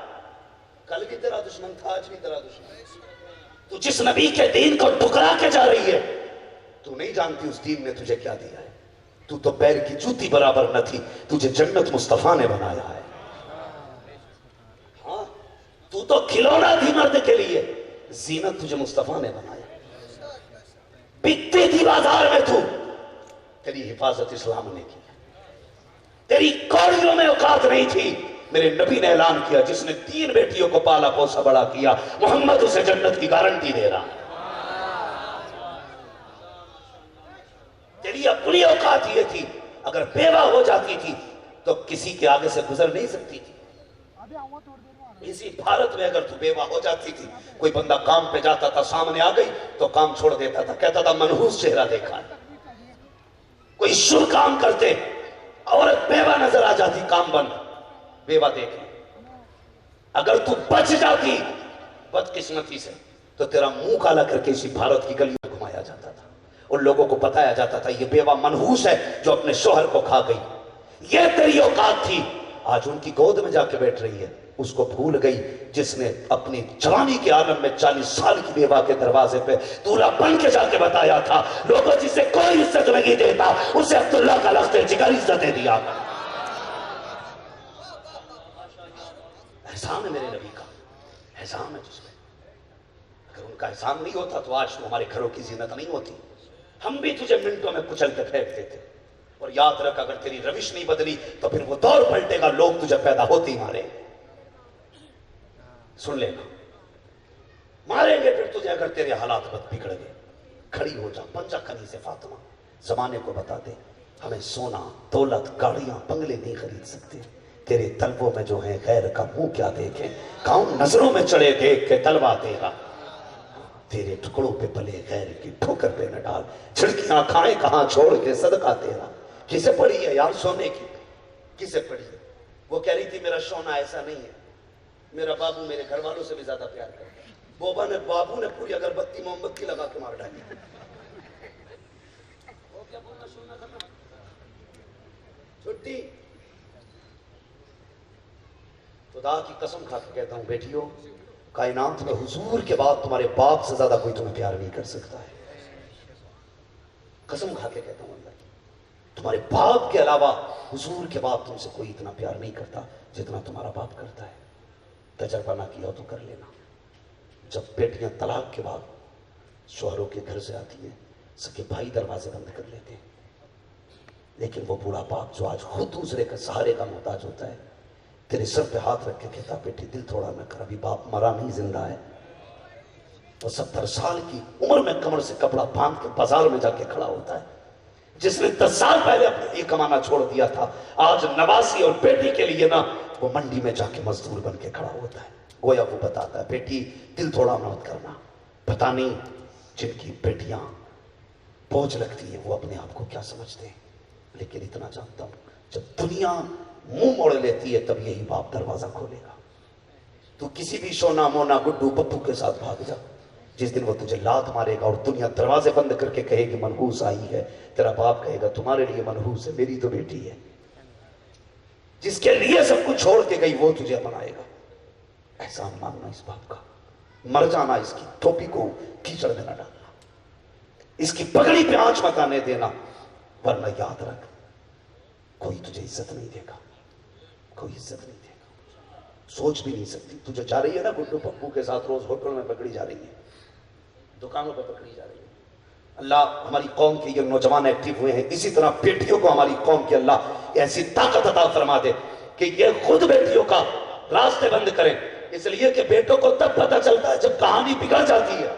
[SPEAKER 3] کل بھی تیرا دشمن تھا، آج بھی تیرا دشمن ہے۔ تو جس نبی کے دین کو ٹھکرا کے جا رہی ہے، تو نہیں جانتی اس دین نے تجھے کیا دیا ہے، تو تو پیر کی جوتی برابر نہ تھی، تجھے جنت مصطفیٰ نے بنایا ہے، ہاں تو تو کھلونا تھی مرد کے لیے، زینت تجھے مصطفیٰ نے بنایا، بکتی تھی بازار میں تو، تیری حفاظت اسلام نے کی، تیری کوڑیوں میں اوقات نہیں تھی، میرے نبی نے اعلان کیا جس نے 3 بیٹیوں کو پالا پوسا بڑا کیا، محمد اسے جنت کی گارنٹی دے رہا ہے، تیری اپنی اوقات یہ تھی، اگر بیوہ ہو جاتی تھی تو کسی کے آگے سے گزر نہیں سکتی تھی، اسی بھارت میں اگر تو بیوہ ہو جاتی تھی، کوئی بندہ کام پہ جاتا تھا، سامنے آ گئی تو کام چھوڑ دیتا تھا، کہتا تھا منحوس چہرہ دیکھا ہے، کوئی شر کام کرتے، عورت بیوہ نظر آ جاتی، کام بند، بیوہ دیکھ لی، اگر تو بچ جاتی بدقسمتی سے تو تیرا منہ کالا کر کے اسی بھارت کی گلیوں میں گھمایا جاتا تھا، ان لوگوں کو بتایا جاتا تھا یہ بیوہ منحوس ہے جو اپنے شوہر کو کھا گئی، یہ تیری اوقات تھی، آج ان کی گود میں جا کے بیٹھ رہی ہے، اس کو بھول گئی جس نے اپنی جوانی کے عالم میں 40 سال کی بیوہ کے دروازے پہ دولہا بن کے جا کے بتایا تھا، لوگوں جسے کوئی عزت نہیں دیتا اسے عبداللہ کا لخت جگر عزت دے دیا، احسان ہے میرے نبی کا، احسان ہے جس میں، اگر ان کا احسان نہیں ہوتا تو آج تو ہمارے گھروں کی زینت نہیں ہوتی، ہم بھی تجھے منٹوں میں کچل کے پھینک دیتے، اور یاد رکھ اگر تیری روش نہیں بدلی تو پھر وہ دور پلٹے گا، لوگ تجھے پیدا ہوتے ہی مارے، سن لینا، ماریں گے پھر تجھے اگر تیرے حالات بد بگڑ گئے، کھڑی ہو جا، بن جا کنی سے فاطمہ، زمانے کو بتا دے ہمیں سونا دولت گاڑیاں بنگلے نہیں خرید سکتے، تیرے طلبوں میں جو ہیں غیر کا منہ کیا دیکھیں، کاؤں نظروں میں چڑھے دیکھ کے طلبہ تیرا، تیرے ٹکڑوں پہ پلے غیر کی ٹھوکر پہ نہ ڈال، چھڑکیاں کھائیں کہاں چھوڑ کے صدقہ تیرا، کسے پڑی ہے یار سونے کی، کسے پڑی ہے؟ وہ کہہ رہی تھی میرا سونا ایسا نہیں ہے، میرا بابو میرے گھر والوں سے بھی زیادہ پیار کرتا ہے، بابو نے پوری اگربتی موم بتی لگا کے مار ڈالی، چھٹی، خدا کی قسم کھا کے کہتا ہوں بیٹیوں، کائنات میں حضور کے بعد تمہارے باپ سے زیادہ کوئی تمہیں پیار نہیں کر سکتا ہے، قسم کھا کے کہتا ہوں اللہ کی، تمہارے باپ کے علاوہ حضور کے بعد تم سے کوئی اتنا پیار نہیں کرتا جتنا تمہارا باپ کرتا ہے، تجربہ نہ کیا تو کر لینا، جب بیٹیاں طلاق کے بعد شوہروں کے گھر سے آتی ہیں، سکے بھائی دروازے بند کر لیتے ہیں، لیکن وہ بوڑھا باپ جو آج خود دوسرے کا سہارے کا محتاج ہوتا ہے، تیرے سر پہ ہاتھ رکھ کے کہتا بیٹی دل تھوڑا نہ کر، ابھی باپ مرا نہیں زندہ ہے، وہ 70 سال کی عمر میں کمر سے کپڑا باندھ کے بازار میں جا کے کھڑا ہوتا ہے، جس نے 10 سال پہلے اپنے لیے کمانا چھوڑ دیا تھا، آج نواسی اور بیٹی کے لیے نا وہ منڈی میں جا کے مزدور بن کے کھڑا ہوتا ہے، گویا وہ بتاتا ہے بیٹی دل تھوڑا مت کرنا، پتہ نہیں جن کی بیٹیاں بوجھ لگتی ہیں وہ اپنے آپ کو کیا سمجھتے ہیں، لیکن اتنا جانتا ہوں جب دنیا منہ موڑ لیتی ہے تب یہی باپ دروازہ کھولے گا، تو کسی بھی شونا مونا گڈو پپو کے ساتھ بھاگ جا، جس دن وہ تجھے لات مارے گا اور دنیا دروازے بند کر کے کہے گی منحوس آئی ہے، تیرا باپ کہے گا تمہارے لیے منحوس ہے، میری تو بیٹی ہے، جس کے لیے سب کچھ چھوڑ کے گئی وہ تجھے اپنائے گا، احسان ماننا اس باپ کا، مر جانا اس کی ٹوپی کو کیچڑ میں نہ ڈالنا، اس کی پگڑی پہ آنچ مت آنے دینا، ورنہ یاد رکھ کوئی تجھے عزت نہیں دے گا، کوئی عزت نہیں دے گا، سوچ بھی نہیں سکتی، تجھے جا رہی ہے نا گڈو پپو کے ساتھ روز ہوٹل میں پکڑی جا رہی ہے، دکانوں پہ پکڑی جا رہی ہے، اللہ ہماری قوم کے یہ نوجوان ایکٹیو ہوئے ہیں، اسی طرح بیٹیوں کو ہماری قوم کے اللہ ایسی طاقت عطا فرما دے کہ یہ خود بیٹیوں کا راستے بند کریں، اس لیے کہ بیٹوں کو تب پتہ چلتا ہے جب کہانی بگڑ جاتی ہے،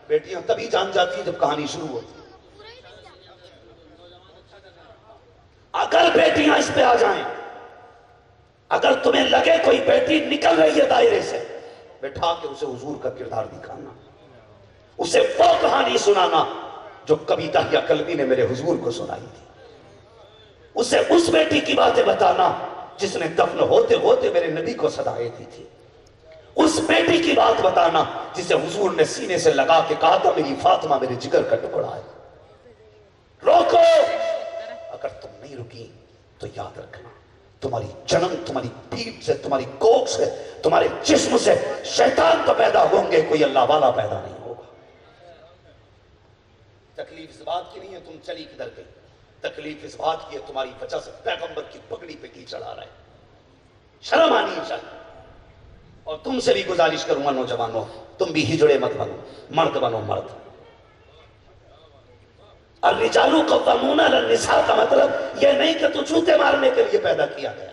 [SPEAKER 3] بیٹیاں تبھی جان جاتی ہیں جب کہانی شروع ہوتی ہے، اگر بیٹیاں اس پہ آ جائیں، اگر تمہیں لگے کوئی بیٹی نکل رہی ہے دائرے سے، بٹھا کے اسے حضور کا کردار دکھانا، اسے وہ کہانی سنانا جو کبھی داہیہ قلبی نے میرے حضور کو سنائی تھی، اسے اس بیٹی کی باتیں بتانا جس نے دفن ہوتے ہوتے میرے نبی کو صدائے دی تھی، اس بیٹی کی بات بتانا جسے حضور نے سینے سے لگا کے کہا تھا میری فاطمہ میرے جگر کا ٹکڑا ہے، روکو۔ اگر تم نہیں رکی تو یاد رکھنا تمہاری جنم تمہاری پیٹ سے، تمہاری کوکھ سے، تمہارے جسم سے شیطان تو پیدا ہوں گے، کوئی اللہ والا پیدا نہیں ہوگا۔ تکلیف اس بات کی نہیں ہے تم چلی کدھر گئی، تکلیف اس بات کی ہے تمہاری وجہ سے پیغمبر کی پگڑی پہ کی چڑھا رہا ہے، شرم آنی چاہیے۔ اور تم سے بھی گزارش کروں گا نوجوانوں، تم بھی ہجڑے مت بنو، مرد بنو مرد۔ الرجال قوامون علی النساء کا مطلب یہ نہیں کہ تو جوتے مارنے کے لیے پیدا کیا گیا،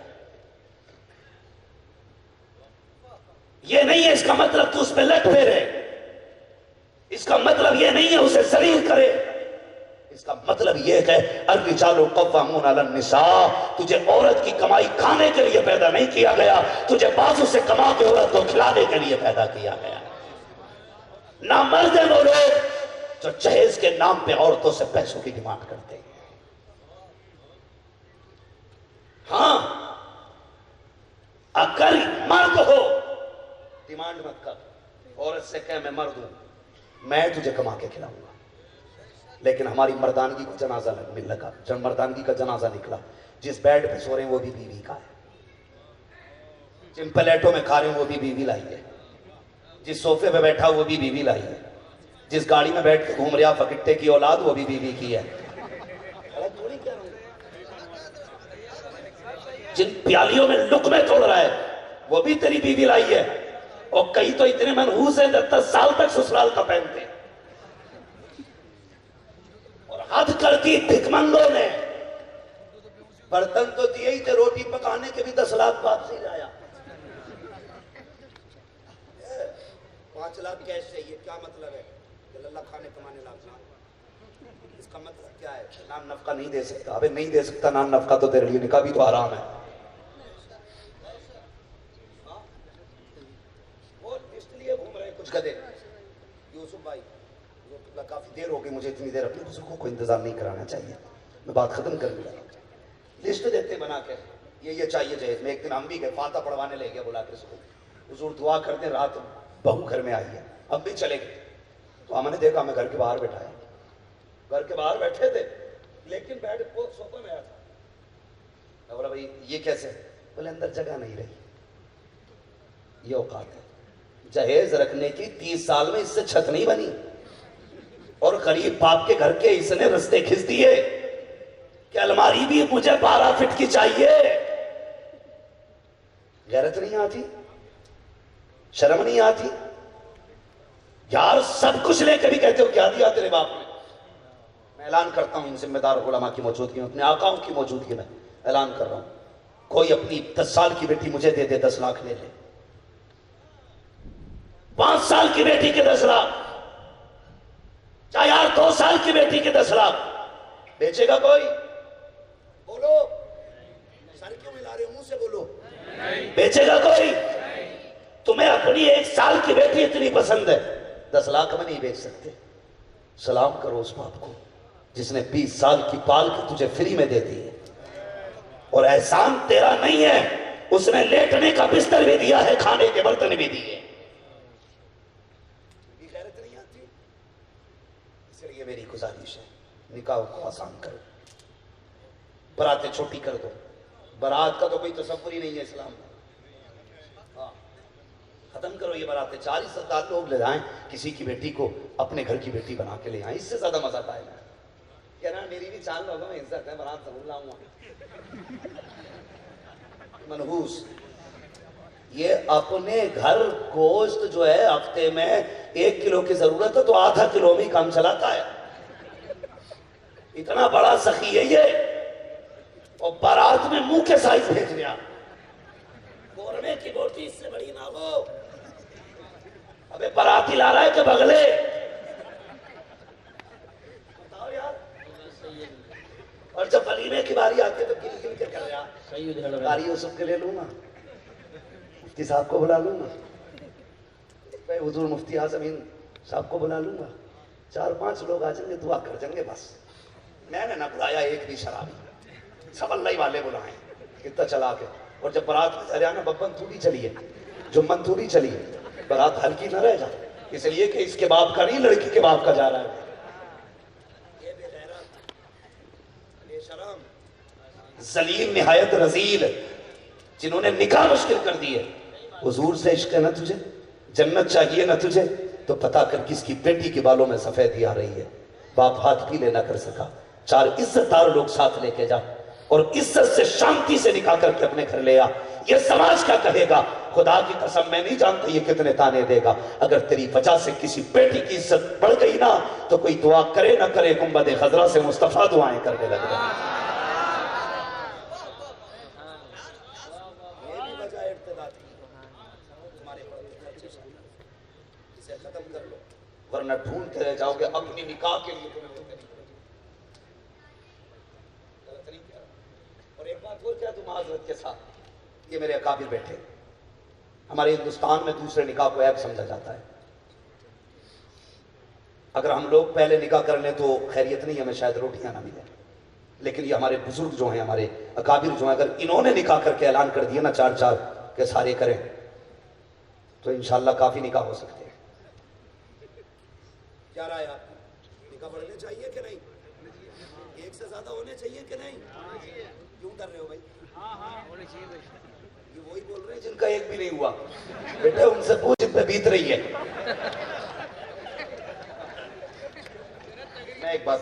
[SPEAKER 3] یہ نہیں ہے اس کا مطلب تو اس پہ لٹ پھیرے، اس کا مطلب یہ نہیں ہے اسے ذلیل کرے، اس کا مطلب یہ ہے الرجال قوامون علی النساء، تجھے عورت کی کمائی کھانے کے لیے پیدا نہیں کیا گیا، تجھے بازو سے کما کے عورت کو کھلانے کے لیے پیدا کیا گیا۔ نہ مرد ہیں وہ لوگ جو جہیز کے نام پہ عورتوں سے پیسوں کی ڈیمانڈ کرتے ہیں۔ ہاں اگر مرد ہو ڈیمانڈ مت کر، عورت سے کہہ میں مرد ہوں، میں تجھے کما کے کھلاؤں گا۔ لیکن ہماری مردانگی کو جنازہ لگا، مردانگی کا جنازہ نکلا، جس بیڈ پہ سو رہے ہیں وہ بھی بیوی کا ہے، جن پلیٹوں میں کھا رہے ہیں وہ بھی بیوی لائی ہے، جس صوفے پہ بیٹھا وہ بھی بیوی لائی ہے، جس گاڑی میں بیٹھ کے گھوم رہا فکٹے کی اولاد وہ بھی بیوی کی ہے، جن پیالیوں میں لقمے توڑ رہا ہے وہ بھی تیری بیوی لائی ہے، اور کئی تو اتنے منحوس ہیں 10 سال تک سسرال کا پہنتے ہیں، اور حد کر دی بھکمنگوں نے، برتن تو دیے ہی تھے، روٹی پکانے کے بھی 10 لاکھ واپسی لایا، 5 لاکھ کیش چاہیے، کیا مطلب ہے؟ اللہ کھانے کمانے لاکھ، اس کا مطلب کیا ہے؟ نان نفقہ نہیں دے سکتا، ابے نہیں دے سکتا نان نفقہ تو تیرے لیے نکاح بھی تو حرام ہے۔ وہ اس لیے گھوم رہے کچھ گدے، یوسف بھائی کافی دیر ہو گئی، مجھے اتنی دیر اپنے بزرگوں کو انتظار نہیں کرانا چاہیے، میں بات ختم کر دیا، لسٹ دیتے بنا کے یہ چاہیے جہیز میں۔ ایک دن ہم بھی گئے، فاتح پڑھوانے لے گیا بلا کے اس کو، حضور دعا کرتے رات بہو گھر میں آئی ہے، اب بھی چلے گئے، تو ہم نے دیکھا، ہمیں گھر کے باہر بٹھایا، گھر کے باہر بیٹھے تھے لیکن بیڈ کو سوفے میں آیا تھا، بولا بھائی یہ کیسے؟ بولے اندر جگہ نہیں رہی، یہ اوقات ہے، جہیز رکھنے کی 30 سال میں اس سے چھت نہیں بنی، اور غریب باپ کے گھر کے اس نے رستے کھس دیے کہ الماری بھی مجھے 12 فٹ کی چاہیے۔ غیرت نہیں آتی؟ شرم نہیں آتی؟ یار سب کچھ لے کے بھی کہتے ہو کیا دیا تیرے باپ نے؟ میں اعلان کرتا ہوں ان ذمہ دار علماء کی موجودگی میں، اپنے آقاؤں کی موجودگی میں اعلان کر رہا ہوں، کوئی اپنی 10 سال کی بیٹی مجھے دے دے، 10 لاکھ لے لے، 5 سال کی بیٹی کے 10 لاکھ، چاہے یار 2 سال کی بیٹی کے 10 لاکھ بیچے گا کوئی؟ بولو، سر کیوں ملا رہے ہو؟ منہ سے بولو، بیچے گا کوئی؟ تمہیں اپنی 1 سال کی بیٹی اتنی پسند ہے، 10 لاکھ میں نہیں بیچ سکتے۔ سلام کرو اس باپ کو جس نے 20 سال کی پال کے تجھے فری میں دے دی ہے، اور احسان تیرا نہیں ہے، اس نے لیٹنے کا بستر بھی دیا ہے، کھانے کے برتن بھی دیے۔ غیرت نہیں آتی؟ اس لیے میری گزارش ہے نکاح کو آسان کرو، براتیں چھوٹی کر دو، برات کا تو کوئی تصور ہی نہیں ہے اسلام میں، ختم کرو یہ باراتیں، 40-70 لوگ لے جائیں، کسی کی بیٹی کو اپنے گھر کی بیٹی بنا کے لے آئیں، اس سے زیادہ مزہ پائے گا۔ کہنا میری بھی 4 لوگوں میں عزت ہے، برات ضرور لاؤں گا۔ منحوس یہ اپنے گھر گوشت جو ہے ہفتے میں 1 کلو کی ضرورت ہے تو آدھا کلو میں کام چلاتا ہے، اتنا بڑا سخی ہے یہ، اور بارات میں منہ کے سائز بھیج دیا، قورمے کی بوٹی اس سے بڑی نہ ہو، ابے باراتی لا رہا ہے کہ بغلے؟ بتاؤ یار، اور جب ولیمے کی باری آتی ہے تو گن گن کے کر رہا، باری یوسف کے لے لوں گا، مفتی صاحب کو بلا لوں گا، حضور مفتی اعظم ہند صاحب کو بلا لوں گا، 4-5 لوگ آ جائیں گے، دعا کر جائیں گے بس. میں نے نہ بلایا ایک بھی شرابی، سب اللہ ہی والے بلائیں. کتنا چلا کے. اور جب بارات میں چلے آنا ببن تھوڑی چلیے، جمن تھوڑی چلیے، بارات ہلکی نہ رہ جائے، اس لیے کہ اس کے باپ کا نہیں لڑکی کے باپ کا جا رہا ہے. ذلیل نہایت رذیل جنہوں نے نکاح مشکل کر دیے. حضور سے عشق ہے نہ تجھے، جنت چاہیے نہ تجھے، تو پتا کر کس کی بیٹی کے بالوں میں سفیدی آ رہی ہے. باپ ہاتھ پیلے نہ کر سکا، 4 عزت دار لوگ ساتھ لے کے جا اور عزت سے شانتی سے نکاح کر کے اپنے گھر لے آ. یہ سماج کیا کہے گا؟ خدا کی قسم میں نہیں جانتا یہ کتنے تانے دے گا. اگر تیری وجہ سے کسی بیٹی کی عزت بڑھ گئی نا تو کوئی دعا کرے نہ کرے گنبد خضرا سے مصطفیٰ دعائیں کرنے لگ گئے. ورنہ ڈھونڈتے رہ جاؤ گے اپنی نکاح کے لیے. اور ایک بات اور کیا تم معذرت کے ساتھ، یہ میرے اکابر بیٹھے، ہمارے ہندوستان میں دوسرے نکاح کو عیب سمجھا جاتا ہے. اگر ہم لوگ پہلے نکاح کر لیں تو خیریت نہیں، ہمیں شاید روٹیاں نہ ملیں. لیکن یہ ہمارے بزرگ جو ہیں، ہمارے اکابر جو ہیں، اگر انہوں نے نکاح کر کے اعلان کر دیا نا 4 کہ سارے کریں، تو انشاءاللہ کافی نکاح ہو سکتے ہیں. کیا رائے آپ کی؟ نکاح بڑھنے چاہیے کہ نہیں؟ ایک سے زیادہ ہونے چاہیے کہ نہیں؟ کیوں ڈر رہے ہو بھائی؟ یہ وہی بول رہے ہیں جن کا ایک بھی نہیں ہوا. بیٹے ان سے پوچھ جن پہ بیت رہی ہے. میں ایک بات،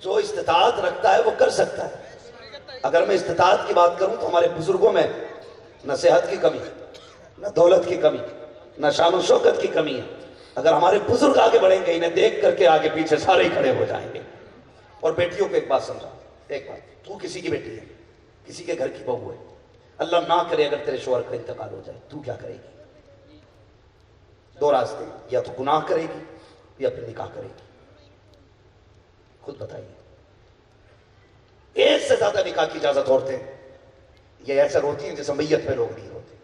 [SPEAKER 3] جو استطاعت رکھتا ہے وہ کر سکتا ہے. اگر میں استطاعت کی بات کروں تو ہمارے بزرگوں میں نہ صحت کی کمی، نہ دولت کی کمی، نہ شان و شوکت کی کمی ہے. اگر ہمارے بزرگ آگے بڑھیں گے، انہیں دیکھ کر کے آگے پیچھے سارے ہی کھڑے ہو جائیں گے. اور بیٹیوں کو ایک بات سمجھا، ایک بات، تو کسی کی بیٹی ہے، کسی کے گھر کی بہو ہے، اللہ نہ کرے اگر تیرے شوہر کا انتقال ہو جائے، تو کیا کرے گی؟ 2 راستے، یا تو گناہ کرے گی یا پھر نکاح کرے گی. خود بتائیے. ایک سے زیادہ نکاح کی اجازت عورتیں یہ ایسے روتی ہیں جیسے میت پہ لوگ نہیں روتے.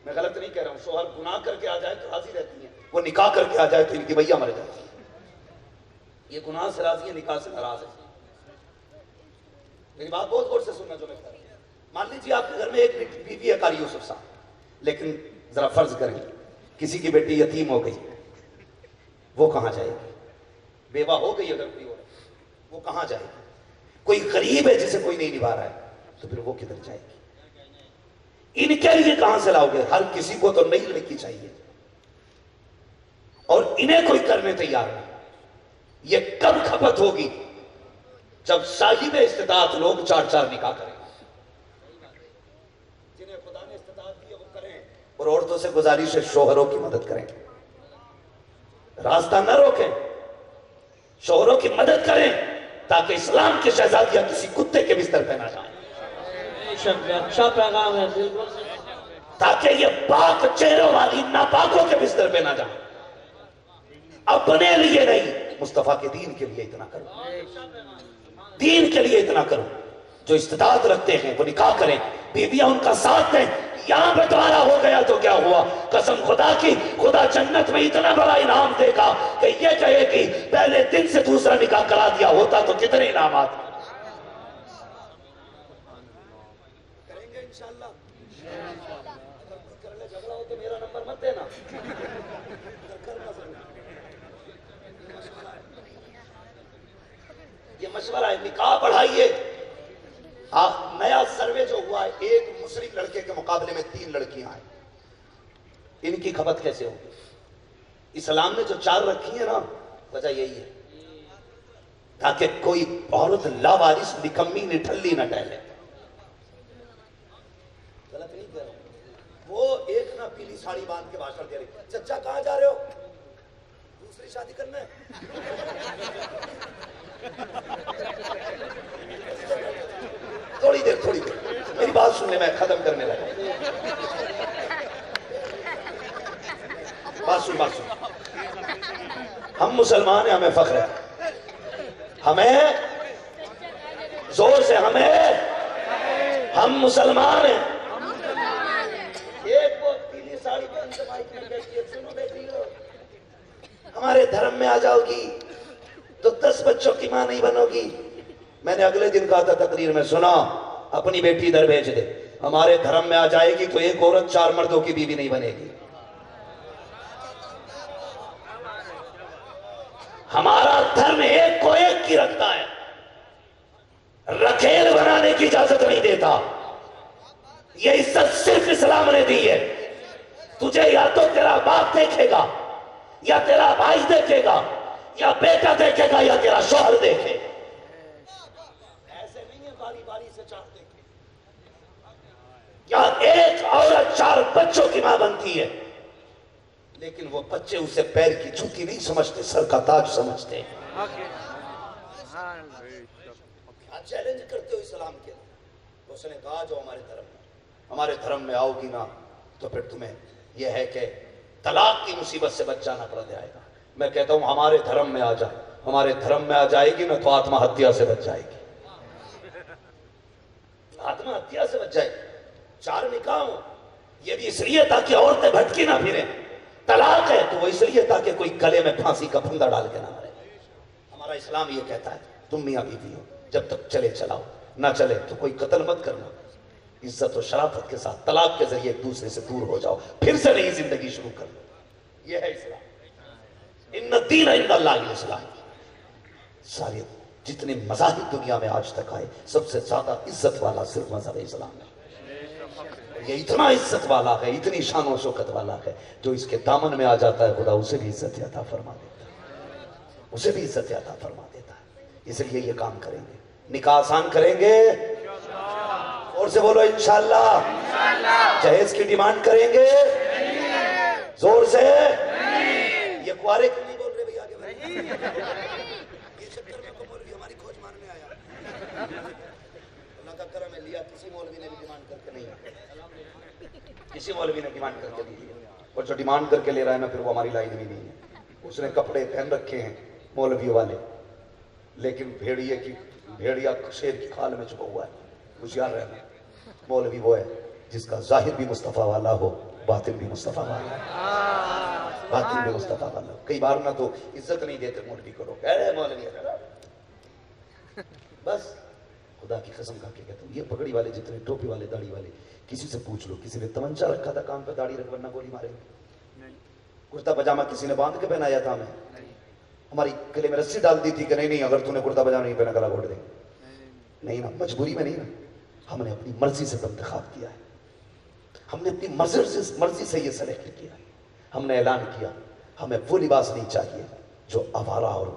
[SPEAKER 3] میں غلط نہیں کہہ رہا ہوں. شوہر گناہ کر کے آ جائے تو راضی رہتی ہیں، وہ نکاح کر کے آ جائے تو ان کی میاں مر جاتی ہیں. یہ گناہ سے راضی ہے، نکاح سے ناراض ہے. میری بات بہت غور سے سننا جو میں کہہ رہا ہوں. مان لیجیے آپ کے گھر میں ایک بیوی ہے قاری یوسف صاحب، لیکن ذرا فرض کریں کسی کی بیٹی یتیم ہو گئی، وہ کہاں جائے گی؟ بیوہ ہو گئی اگر کوئی وہ کہاں جائے گی؟ کوئی غریب ہے جسے کوئی نہیں نبھا رہا ہے تو پھر وہ کدھر جائے گی؟ ان کے لیے کہاں سے لاؤ گے؟ ہر کسی کو تو نئی لڑکی چاہیے اور انہیں کوئی کرنے تیار نہیں. یہ کب کھپت ہوگی؟ جب صاحب استطاعت لوگ 4 نکاح کریں. جنہیں خدا نے استطاعت دی وہ کریں، اور عورتوں سے گزارش ہے شوہروں کی مدد کریں، راستہ نہ روکیں، شوہروں کی مدد کریں تاکہ اسلام کے شہزادیاں کسی کتے کے بستر پہ نہ جائیں،
[SPEAKER 2] اچھا پیغام ہے،
[SPEAKER 3] تاکہ یہ پاک چہروں والی ناپاکوں کے بستر پہ نہ جائیں. اپنے لیے نہیں، مصطفیٰ کے دین کے لیے اتنا کرو، دین کے لیے اتنا کرو. جو استطاعت رکھتے ہیں وہ نکاح کریں، بیویاں ان کا ساتھ دیں. یہاں بٹوارا ہو گیا تو کیا ہوا؟ قسم خدا کی، خدا جنت میں اتنا بڑا انعام دے گا کہ یہ کہے کہ پہلے دن سے دوسرا نکاح کرا دیا ہوتا تو کتنے انعامات. کریں گے انشاءاللہ. اگر کوئی کرنے جھگڑا ہو تو میرا نمبر مت دینا. یہ مشورہ ہے، نکاح بڑھائیے. نیا سروے جو ہوا ہے، ایک مسلم لڑکے کے مقابلے میں 3 لڑکیاں ہیں. ان کی کھپت کیسے ہوگی؟ اسلام نے جو 4 رکھی ہیں نا، وجہ یہی ہے تاکہ کوئی عورت لاوارث نکمی نٹھلی نہ ٹہلے. غلط نہیں کہہ رہا ہوں. وہ ایک نہ پیلی ساڑی باندھ کے بھاشن دے رہی، چچا کہاں جا رہے ہو؟ دوسری شادی کرنا ہے. تھوڑی دیر میری بات سن لے، میں ختم کرنے لگا. بات سن. ہم مسلمان ہیں، ہمیں فخر ہے، ہمیں زور سے، ہم مسلمان ہیں. ایک وہ پیلی ساڑی پہن مائک میں کہتی ہے سنو بیٹی ہو، ہمارے دھرم میں آ جاؤ گی تو 10 بچوں کی ماں نہیں بنو گی۔ میں نے اگلے دن کہا تھا تقریر میں، سنا اپنی بیٹی ادھر بھیج دے، ہمارے دھرم میں آ جائے گی تو ایک عورت 4 مردوں کی بیوی نہیں بنے گی۔ ہمارا دھرم ایک کو ایک کی رکھتا ہے، رکھیل بنانے کی اجازت نہیں دیتا۔ یہ عزت صرف اسلام نے دی ہے۔ تجھے یا تو تیرا باپ دیکھے گا، یا تیرا بھائی دیکھے گا، یا بیٹا دیکھے گا، یا تیرا شوہر دیکھے۔ ایسے نہیں ہے باری باری سے 4 دیکھے، یا ایک عورت 4 بچوں کی ماں بنتی ہے، لیکن وہ بچے اسے پیر کی جوتی نہیں سمجھتے، سر کا تاج سمجھتے ہیں۔ آپ چیلنج کرتے ہو اسلام کے، اس نے کہا جو ہمارے دھرم میں آؤ گی نا تو پھر تمہیں یہ ہے کہ طلاق کی مصیبت سے بچ جانا پڑ جائے گا۔ میں کہتا ہوں ہمارے دھرم میں آ جا، ہمارے دھرم میں آ جائے گی نا تو آتما ہتیا سے بچ جائے گی، آتما ہتیا سے بچ جائے گی۔ 4 نکاح ہوں، یہ بھی اس لیے تاکہ عورتیں بھٹکی نہ پھریں۔ طلاق ہے تو وہ اس لیے تاکہ کوئی گلے میں پھانسی کا پھندا ڈال کے نہ مرے۔ ہمارا اسلام یہ کہتا ہے تم میاں بیوی ہو، جب تک چلے چلاؤ، نہ چلے تو کوئی قتل مت کرنا، عزت و شرافت کے ساتھ طلاق کے ذریعے ایک دوسرے سے دور ہو جاؤ، پھر سے نئی زندگی شروع کر لو۔ یہ ہے اسلام۔ ان الدین عند اللہ الاسلام۔ سارے جتنے مذاہب دنیا میں آج تک آئے، سب سے زیادہ عزت والا صرف مذہب اسلام ہے۔ یہ اتنا عزت والا ہے، اتنی شان و شوکت والا ہے، جو اس کے دامن میں آ جاتا ہے خدا اسے بھی عزت عطا فرما دیتا ہے، اسے بھی عزت عطا فرما دیتا ہے۔ اس لیے یہ کام کریں گے، نکاح آسان کریں گے، اور سے بولو انشاءاللہ۔ جہیز کی ڈیمانڈ کریں گے زور سے، یہ کوارے کیوں نہیں بول رہے بھئی آگے بڑھیں؟ یہ چکر میں کو مولوی ہماری کھوج مارنے آیا، اللہ کا کرم ہے، لیا کسی مولوی نے بھی ڈیمانڈ کر کے نہیں آیا، کسی مولوی نے ڈیمانڈ کر کے نہیں لیا، اور جو ڈیمانڈ کر کے لے رہا ہے نا پھر وہ ہماری لائن بھی نہیں ہے۔ اس نے کپڑے پہن رکھے ہیں مولوی والے، لیکن بھیڑیا شیر کی کھال میں چھپا ہوا ہے۔ ہوشیار رہنا، مولوی وہ ہے جس کا ظاہر بھی مصطفیٰ والا ہو، باطن بھی مصطفیٰ والا ہو، باطن بھی مصطفیٰ والا ہو۔ کئی بار نہ تو عزت نہیں دیتے مولوی کو، لوگ اے مولوی بس خدا کی قسم کھا کے کہتا ہوں، یہ پگڑی والے جتنے، ٹوپی والے، داڑھی والے، کسی سے پوچھ لو کسی نے تمنچا رکھا تھا کان پہ داڑھی رکھ ورنہ گولی مارے گے؟ کرتا پجامہ کسی نے باندھ کے پہنایا تھا ہمیں؟ ہماری گلے میں رسی ڈال دی تھی کہ نہیں اگر تُو نے کرتا پجامہ نہیں پہنا گلا گھوٹ دیں؟ نہیں نا، مجبوری میں نہیں نا، ہم نے اپنی مرضی سے انتخاب کیا ہے، ہم نے اپنی مرضی سے یہ سلیکٹ کیا ہے۔ ہم نے اعلان کیا ہمیں وہ لباس نہیں چاہیے جو آوارہ اور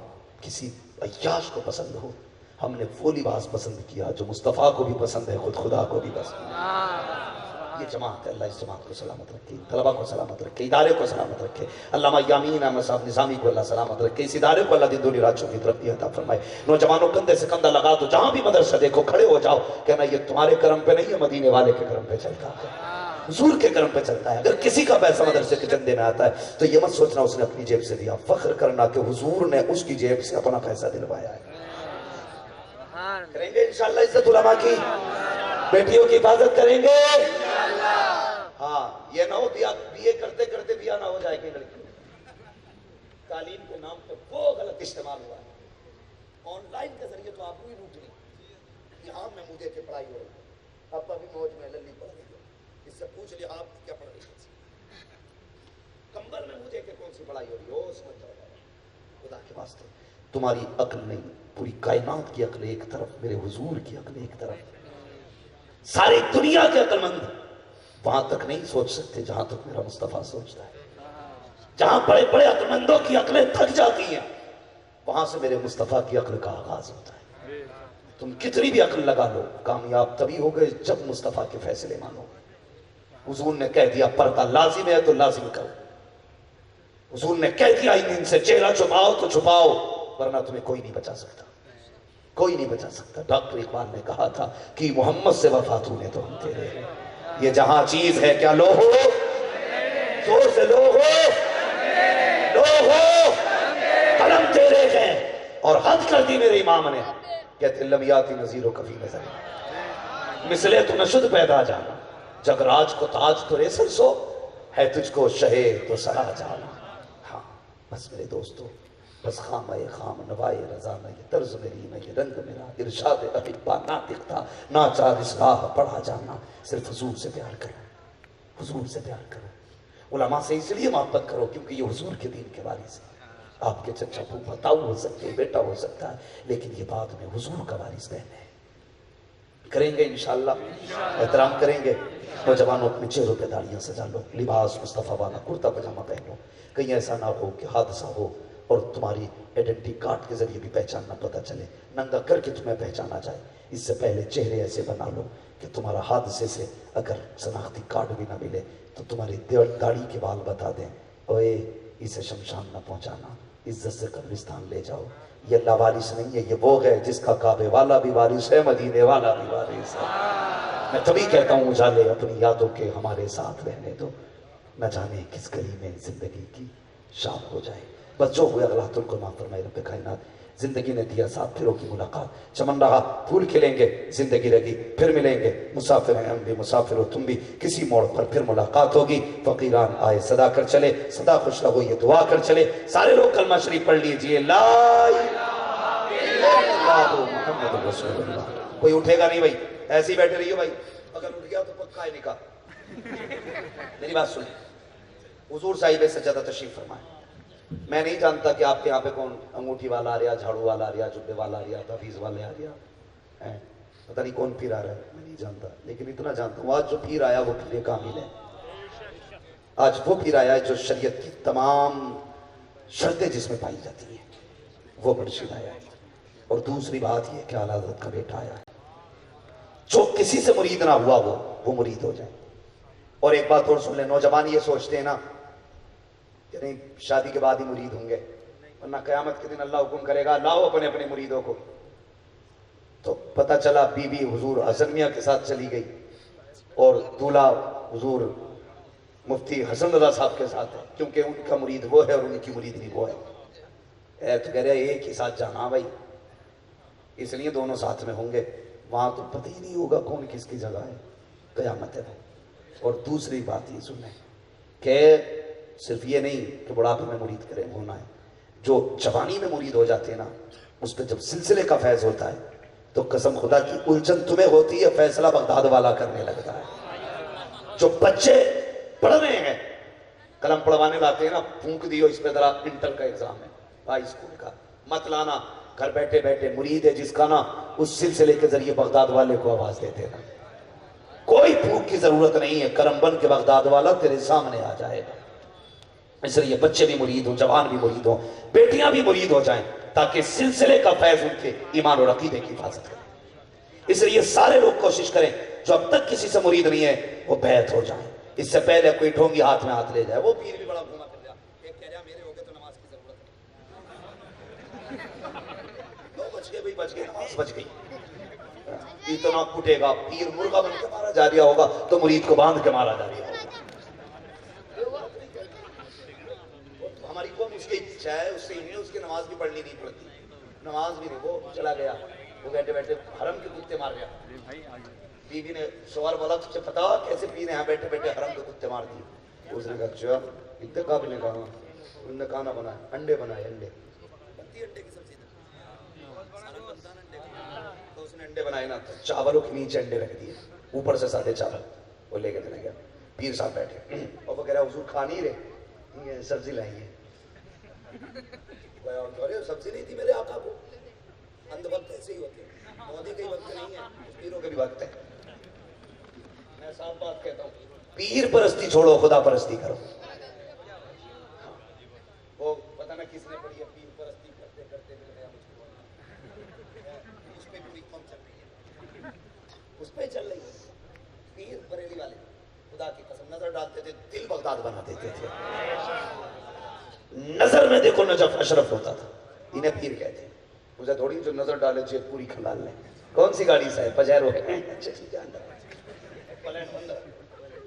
[SPEAKER 3] کسی عیاش کو پسند ہو، ہم نے وہ لباس پسند کیا جو مصطفیٰ کو بھی پسند ہے، خود خدا کو بھی پسند ہے۔ یہ جماعت ہے، اللہ اس جماعت کو سلامت رکھے، طلبہ کو سلامت رکھے، ادارے کو سلامت رکھے، علامہ یامین احمد صاحب نظامی کو اللہ سلامت رکھے، اس ادارے کو اللہ دن دنیا راتوں کی ترقی عطا فرمائے۔ نوجوانوں کندھے سے کندھا لگا دو، جہاں بھی مدرسہ دیکھو کھڑے ہو جاؤ، کہنا یہ تمہارے کرم پہ نہیں ہے، مدینے والے کے کرم پہ چلتا ہے، حضور کے کرم پہ چلتا ہے۔ اگر کسی کا پیسہ مدرسے کے چندے میں آتا ہے تو یہ مت سوچنا اس نے اپنی جیب سے دیا، فخر کرنا کہ حضور نے اس کی جیب سے اپنا پیسہ دلوایا ہے۔ کریں گے انشاءاللہ عزت علماء کی، بیٹیوں کی حفاظت کریں گے۔ ہاں یہ نہ ہو بی اے کرتے کرتے بیاہ نہ ہو جائے کہ لڑکی، تعلیم کے نام پہ وہ غلط استعمال ہوا ہے۔ آن لائن کے ذریعے تو آپ کو ہی لوٹ رہی، یہاں میں مجھے کہ پڑھائی ہو رہی، اب ابھی موج میں للی پڑھ رہی ہو، اس سے پوچھ لیا آپ کیا پڑھ رہی ہے، کمبل میں مجھے کہ کون سی پڑھائی ہو رہی ہو، سمجھ جاؤ خدا کے واسطے۔ تمہاری عقل نہیں، پوری کائنات کی عقل ایک طرف، میرے حضور کی عقل ایک طرف، ساری دنیا کے عقل مند وہاں تک نہیں سوچ سکتے جہاں تک میرا مصطفیٰ سوچتا ہے۔ جہاں بڑے بڑے عقل مندوں کی عقلیں تھک جاتی ہیں، وہاں سے میرے مصطفیٰ کی عقل کا آغاز ہوتا ہے۔ تم کتنی بھی عقل لگا لو، کامیاب تبھی ہوگے جب مصطفیٰ کے فیصلے مانو۔ حضور نے کہہ دیا پردہ لازم ہے تو لازم کرو، حضور نے کہہ دیا ان سے چہرہ چھپاؤ تو چھپاؤ، ورنہ تمہیں کوئی نہیں بچا سکتا، کوئی نہیں بچا سکتا۔ ڈاکٹر اقبال نے کہا تھا کہ محمد سے وفا تو نے تو ہم تیرے، یہ جہاں چیز ہے کیا لو ہو، زور سے لو ہو، لو ہو، قلم تیرے ہیں، اور حد کر دی میرے امام نے، کہتے لمیاتی نظیر و کفی نظر مثلے تو نشد پیدا جانا، جگ راج کو تاج تو ریسر سو، ہے تجھ کو شہے تو سرا جانا. ہاں بس میرے دوستو، بس خام خام نوائے رضا نہ یہ طرز میری نہ یہ رنگ میرا، ارشاد احبا نہ دکھتا نہ چار اصلاح پڑھا جانا. صرف حضور سے پیار کرو، حضور سے پیار کرو. علماء سے اس لیے محبت کرو کیونکہ یہ حضور کے دین کے وارث ہیں. آپ کے چچا پھوپھا تاؤ ہو سکتے، بیٹا ہو سکتا ہے، لیکن یہ بعد میں حضور کا وارث کہنے ہے. کریں گے انشاءاللہ، احترام کریں گے. نوجوانوں اپنے چہروں پہ داڑیاں سجا لو، لباس مصطفیٰ والا کرتا پجامہ پہنو. کہیں ایسا نہ ہو کہ حادثہ ہو اور تمہاری آئیڈینٹی کارڈ کے ذریعے بھی پہچان نہ پتہ چلے، ننگا کر کے تمہیں پہچانا جائے. اس سے پہلے چہرے ایسے بنا لو کہ تمہارا حادثے سے اگر شناختی کارڈ بھی نہ ملے تو تمہاری داڑھی کے بال بتا دیں، اوے اسے شمشان نہ پہنچانا، عزت سے قبرستان لے جاؤ. یہ اللہ وارث نہیں ہے، یہ وہ ہے جس کا کعبے والا بھی وارث ہے، مدینے والا بھی وارث ہے. میں تبھی کہتا ہوں اجالے اپنی یادوں کے ہمارے ساتھ رہنے دو، نہ جانے کس گلی میں زندگی کی شام ہو جائے. بس جو ہوئے اللہ تم کو معاف فرمائے رب کائنات. زندگی نے دیا ساتھ پھروں کی ملاقات، چمن رہا پھول کھلیں گے، زندگی رہی پھر ملیں گے. مسافر ہیں ہم بھی، مسافر ہو تم بھی، کسی موڑ پر پھر ملاقات ہوگی. فقیران آئے صدا کر چلے، صدا خوش رہو یہ دعا کر چلے. سارے لوگ کلمہ شریف پڑھ لیجئے، لا الہ الا اللہ محمد رسول اللہ. کوئی اٹھے گا نہیں بھائی، ایسے ہی بیٹھے رہیے بھائی. اگر اٹھ گیا تو پکا ہے نکاح. میری بات سنیں، حضور صاحب سجادہ تشریف فرمائے. میں نہیں جانتا کہ آپ کے یہاں پہ کون انگوٹھی والا آ رہا، جھاڑو والا آ رہا، جبے والا آ رہا، تحفیظ والے آ رہا، پتہ نہیں کون پیر آ رہا ہے، میں نہیں جانتا. لیکن اتنا جانتا ہوں آج جو پیر آیا وہ پیر کامل ہے. آج وہ پیر آیا ہے جو شریعت کی تمام شرطیں جس میں پائی جاتی ہیں وہ مرشد آیا ہے. اور دوسری بات یہ کہ اعلیٰ حضرت کا بیٹا آیا ہے. جو کسی سے مرید نہ ہوا وہ مرید ہو جائے. اور ایک بات اور سن لیں، نوجوان یہ سوچتے ہیں نا کہ نہیں شادی کے بعد ہی مرید ہوں گے، ورنہ قیامت کے دن اللہ حکم کرے گا لاؤ اپنے اپنے مریدوں کو. تو پتہ چلا بی بی حضور حسن میاں کے ساتھ چلی گئی اور دولہا حضور مفتی حسن رضا صاحب کے ساتھ ہے، کیونکہ ان کا مرید وہ ہے اور ان کی مرید بھی وہ ہے. تو کہہ رہے ایک ہی ساتھ جانا بھائی، اس لیے دونوں ساتھ میں ہوں گے. وہاں تو پتہ ہی نہیں ہوگا کون کس کی جگہ ہے، قیامت ہے بھائی. اور دوسری بات یہ سنیں کہ صرف یہ نہیں کہ بڑھاپے میں مرید کریں ہونا ہے، جو جوانی میں مرید ہو جاتے ہیں نا اس پہ جب سلسلے کا فیض ہوتا ہے تو قسم خدا کی الجھن تمہیں ہوتی ہے، فیصلہ بغداد والا کرنے لگتا ہے. جو بچے پڑھ رہے ہیں قلم پڑھوانے لاتے ہیں نا، پھونک دیو اس پہ ذرا انٹر کا ایگزام ہے ہائی اسکول کا، مت لانا. گھر بیٹھے بیٹھے مرید ہے جس کا نا اس سلسلے کے ذریعے بغداد والے کو آواز دیتے نا. کوئی پھونک کی ضرورت نہیں ہے، کرم بن کے بغداد والا تیرے سامنے آ جائے گا. اس لیے بچے بھی مرید ہوں، جوان بھی مرید ہوں، بیٹیاں بھی مرید ہو جائیں تاکہ سلسلے کا فیض ان کے ایمان اور عقیدے کی حفاظت کریں. اس لیے سارے لوگ کوشش کریں جو اب تک کسی سے مرید نہیں ہے وہ بیعت ہو جائیں. اس سے پہلے کوئی ڈھونگی ہاتھ میں ہاتھ لے جائے. وہ پیر بھی بڑا گھوما پھر رہا، ایک کہہ رہا میرے ہو گئے تو نماز کی ضرورت نہیں. دو بچ گئے بھائی، بچ گئے، نماز بچ گئی. اتنا کٹے گا، پیر مرغا بن کے مارا جا رہا ہوگا تو مرید کو باندھ کے مارا جا رہا ہوگا. ہماری قوم اس کی اچھا ہے، اس سے انہیں اس کی نماز بھی پڑھنی نہیں پڑتی، نماز بھی نہیں. وہ چلا گیا، وہ بیٹھے بیٹھے حرم کے کتے مار گیا. بیوی نے سوال بولا تجھے پتا کیسے پیر یہاں بیٹھے بیٹھے حرم کے کتے مار دیے؟ اس نے کہا اچھا. اتنے قابل نے کہا انہوں نے کھانا بنایا، انڈے بنائے، انڈے بنتی انڈے کی سبزی تو اس نے انڈے بنائے نا، چاولوں کے نیچے انڈے رکھ دیے، اوپر سے سادے چاول. وہ لے کے چلے گیا. پیر صاحب بیٹھے اور وہ کہہ رہا حضور کھا نہیں رہے، سبزی لائیے. سبزی نہیں تھی میرے آقا کو. اندھ وقت ایسے ہی ہوتے ہیں، مودی کے وقت نہیں ہے، پیروں کے بھی وقت ہے. میں صاف بات کہتا ہوں، پیر پرستی چھوڑو، خدا پرستی کرو. وہ پتہ نہ کس نے پڑھی ہے، پیر پرستی کرتے کرتے مل گیا مجھ کو. اس پہ پوری قوم چل رہی ہے، اس پہ چل رہی ہے. پیر بریلی والے خدا کی قسم نظر ڈالتے تھے، دل بغداد بنا دیتے تھے. نظر میں دیکھو نجف اشرف ہوتا تھا. انہیں پیر کہتے ہیں. مجھے تھوڑی جو نظر ڈالے جیب پوری کھنگال لیں. کون سی گاڑی سے ہے؟ پجیرو ہے. اچھا ٹھیک ہے، اندر پلین اندر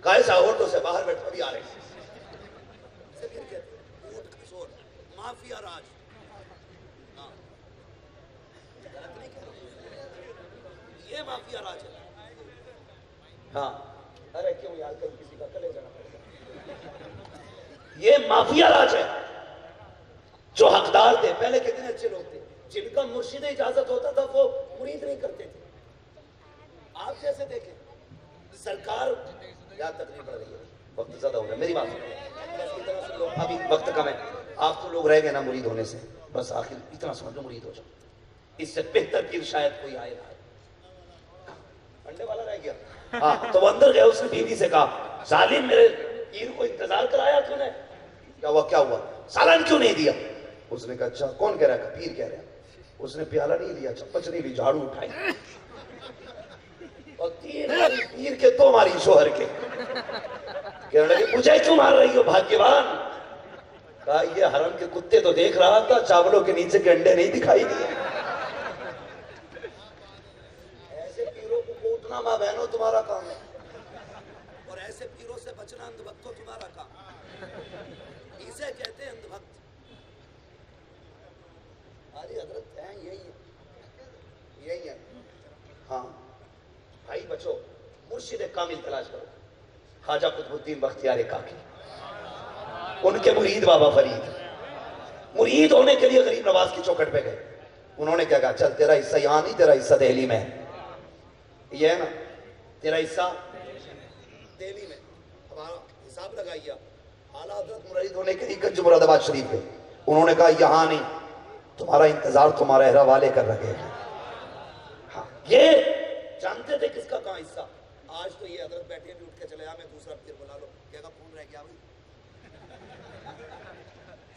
[SPEAKER 3] کائے سا آٹو سے باہر بیٹھ بھی آ رہے ہیں. اسے پیر کہتے ہیں اونٹ کا زور، مافیا راج. غلط نہیں کہہ رہا، یہ مافیا راج ہے. ہاں ارے کیوں یار کہیں کسی کا کلے جانا پڑے گا. یہ مافیا راج ہے. جو حقدار تھے پہلے کتنے اچھے لوگ تھے, جن کا مرشد اجازت ہوتا تھا وہ مرید نہیں کرتے تھے. آپ جیسے دیکھیں سرکار یاد تقریر پڑ رہی ہے, وقت زیادہ ہو رہا ہے, میری بات سنو, ابھی وقت کم ہے. آپ تو لوگ رہ گئے نا مرید ہونے سے, بس آخر اتنا سمجھ لو مرید ہو جاؤ. اس سے بہتر پیر شاید کوئی آئے نہ. انڈے والا رہ گیا. ہاں تو وہ اندر گیا, اس نے بیوی سے کہا ظالم میرے پیر کو انتظار کرایا تو نے, کیا ہوا کیا ہوا, سالن کیوں نہیں دیا؟ اس نے کہا اچھا کون کہہ رہا ہے؟ پیر کہہ رہا ہے. اس نے پیالہ نہیں لیا, چپچ نہیں لی, جھاڑو اٹھائی اور 3 ماری پیر کے 2 ماری شوہر کے. کہنے لگے مجھے کیوں مار رہی ہو بھاگیوان؟ کہا یہ حرم کے کتے تو دیکھ رہا تھا, چاولوں کے نیچے کے انڈے نہیں دکھائی دیے. ایسے پیروں کو کوٹنا ماں بہنوں تمہارا کام ہے, اور ایسے پیروں سے بچنا اندھ بھکتوں تمہارا کام. اسے کہتے ہیں اندھ بھکت. ہماری حضرت ہیں یہی ہے. ہاں بھائی بچو, مرشد کامل تلاش کرو. خواجہ قطب الدین بختیار کاکی, ان کے مرید بابا فرید, مرید ہونے کے لیے غریب نواز کی چوکھٹ پہ گئے. انہوں نے کیا کہا, چل تیرا حصہ یہاں نہیں, تیرا حصہ دہلی میں ہے. یہ ہے نا تیرا حصہ دہلی میں. ہمارا حساب لگائیے. اعلیٰ حضرت مرید ہونے کے لیے گنج مراد آباد شریف گئے. انہوں نے کہا یہاں نہیں, تمہارا انتظار تمہارا اہرا والے کر رکھے ہیں. ہاں یہ جانتے تھے کس کا کہاں حصہ. آج تو یہ حضرت بیٹھے بھی اٹھ کے چلے, میں دوسرا پیر بلا لو, کہے گا فون رہ گیا بھائی,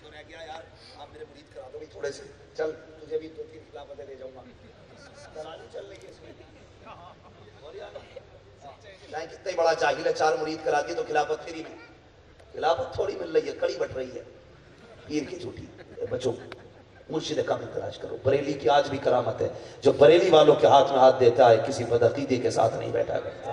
[SPEAKER 3] جو رہ گیا یار آپ میرے مرید کرا دو بھائی تھوڑے سے, چل تجھے بھی 2-3 خلافتیں لے جاؤں گا. دلالی چل رہی ہے اس میں. چاہے کتنا ہی بڑا جاہل ہے, 4 مرید کرا دی تو خلافت فری میں. خلافت تھوڑی مل رہی ہے, کڑی بٹ رہی ہے پیر کی جھوٹی. بچوں مرشد کامل تلاش کرو. بریلی کی آج بھی کرامت ہے, جو بریلی والوں کے ہاتھ میں ہاتھ دیتا ہے کسی بدعقیدے کے ساتھ نہیں بیٹھا کرتا.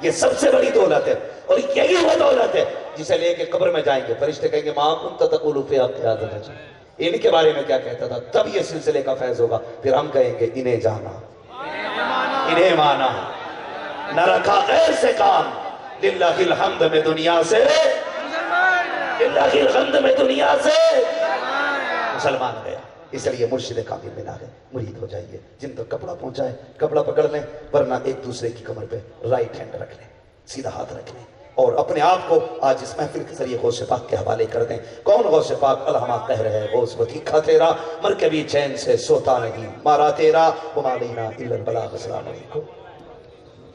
[SPEAKER 3] یہ سب سے بڑی دولت ہے, اور یہی وہ دولت ہے جسے لے کے قبر میں جائیں گے, فرشتے کہیں گے ماں کنت تقول فی حق هذا الرجل, ان کے بارے میں کیا کہتا تھا. تب یہ سلسلے کا فیض ہوگا. پھر ہم کہیں گے انہیں جانا, انہیں مانا, نہ رکھا غیر سے کام. للہ الحمد میں دنیا سے, للہ الحمد میں دنیا سے مسلمان گیا. اس لیے مرشد کامل ملا ہے, مرید ہو جائیے. جن تک کپڑا پہنچا ہے کپڑا پکڑ لیں, ورنہ ایک دوسرے کی کمر پہ رائٹ ہینڈ رکھ لیں, سیدھا ہاتھ رکھ لیں, اور اپنے آپ کو آج اس محفل کے ذریعے غوث پاک کے حوالے کر دیں. کون غوث پاک؟ الہما کہہ رہے ہیں غوث وتیقہ تیرا, مرکبی چین سے سوتا نہیں, مارا تیرا وما لینا الا البلاغ. السلام علیکم.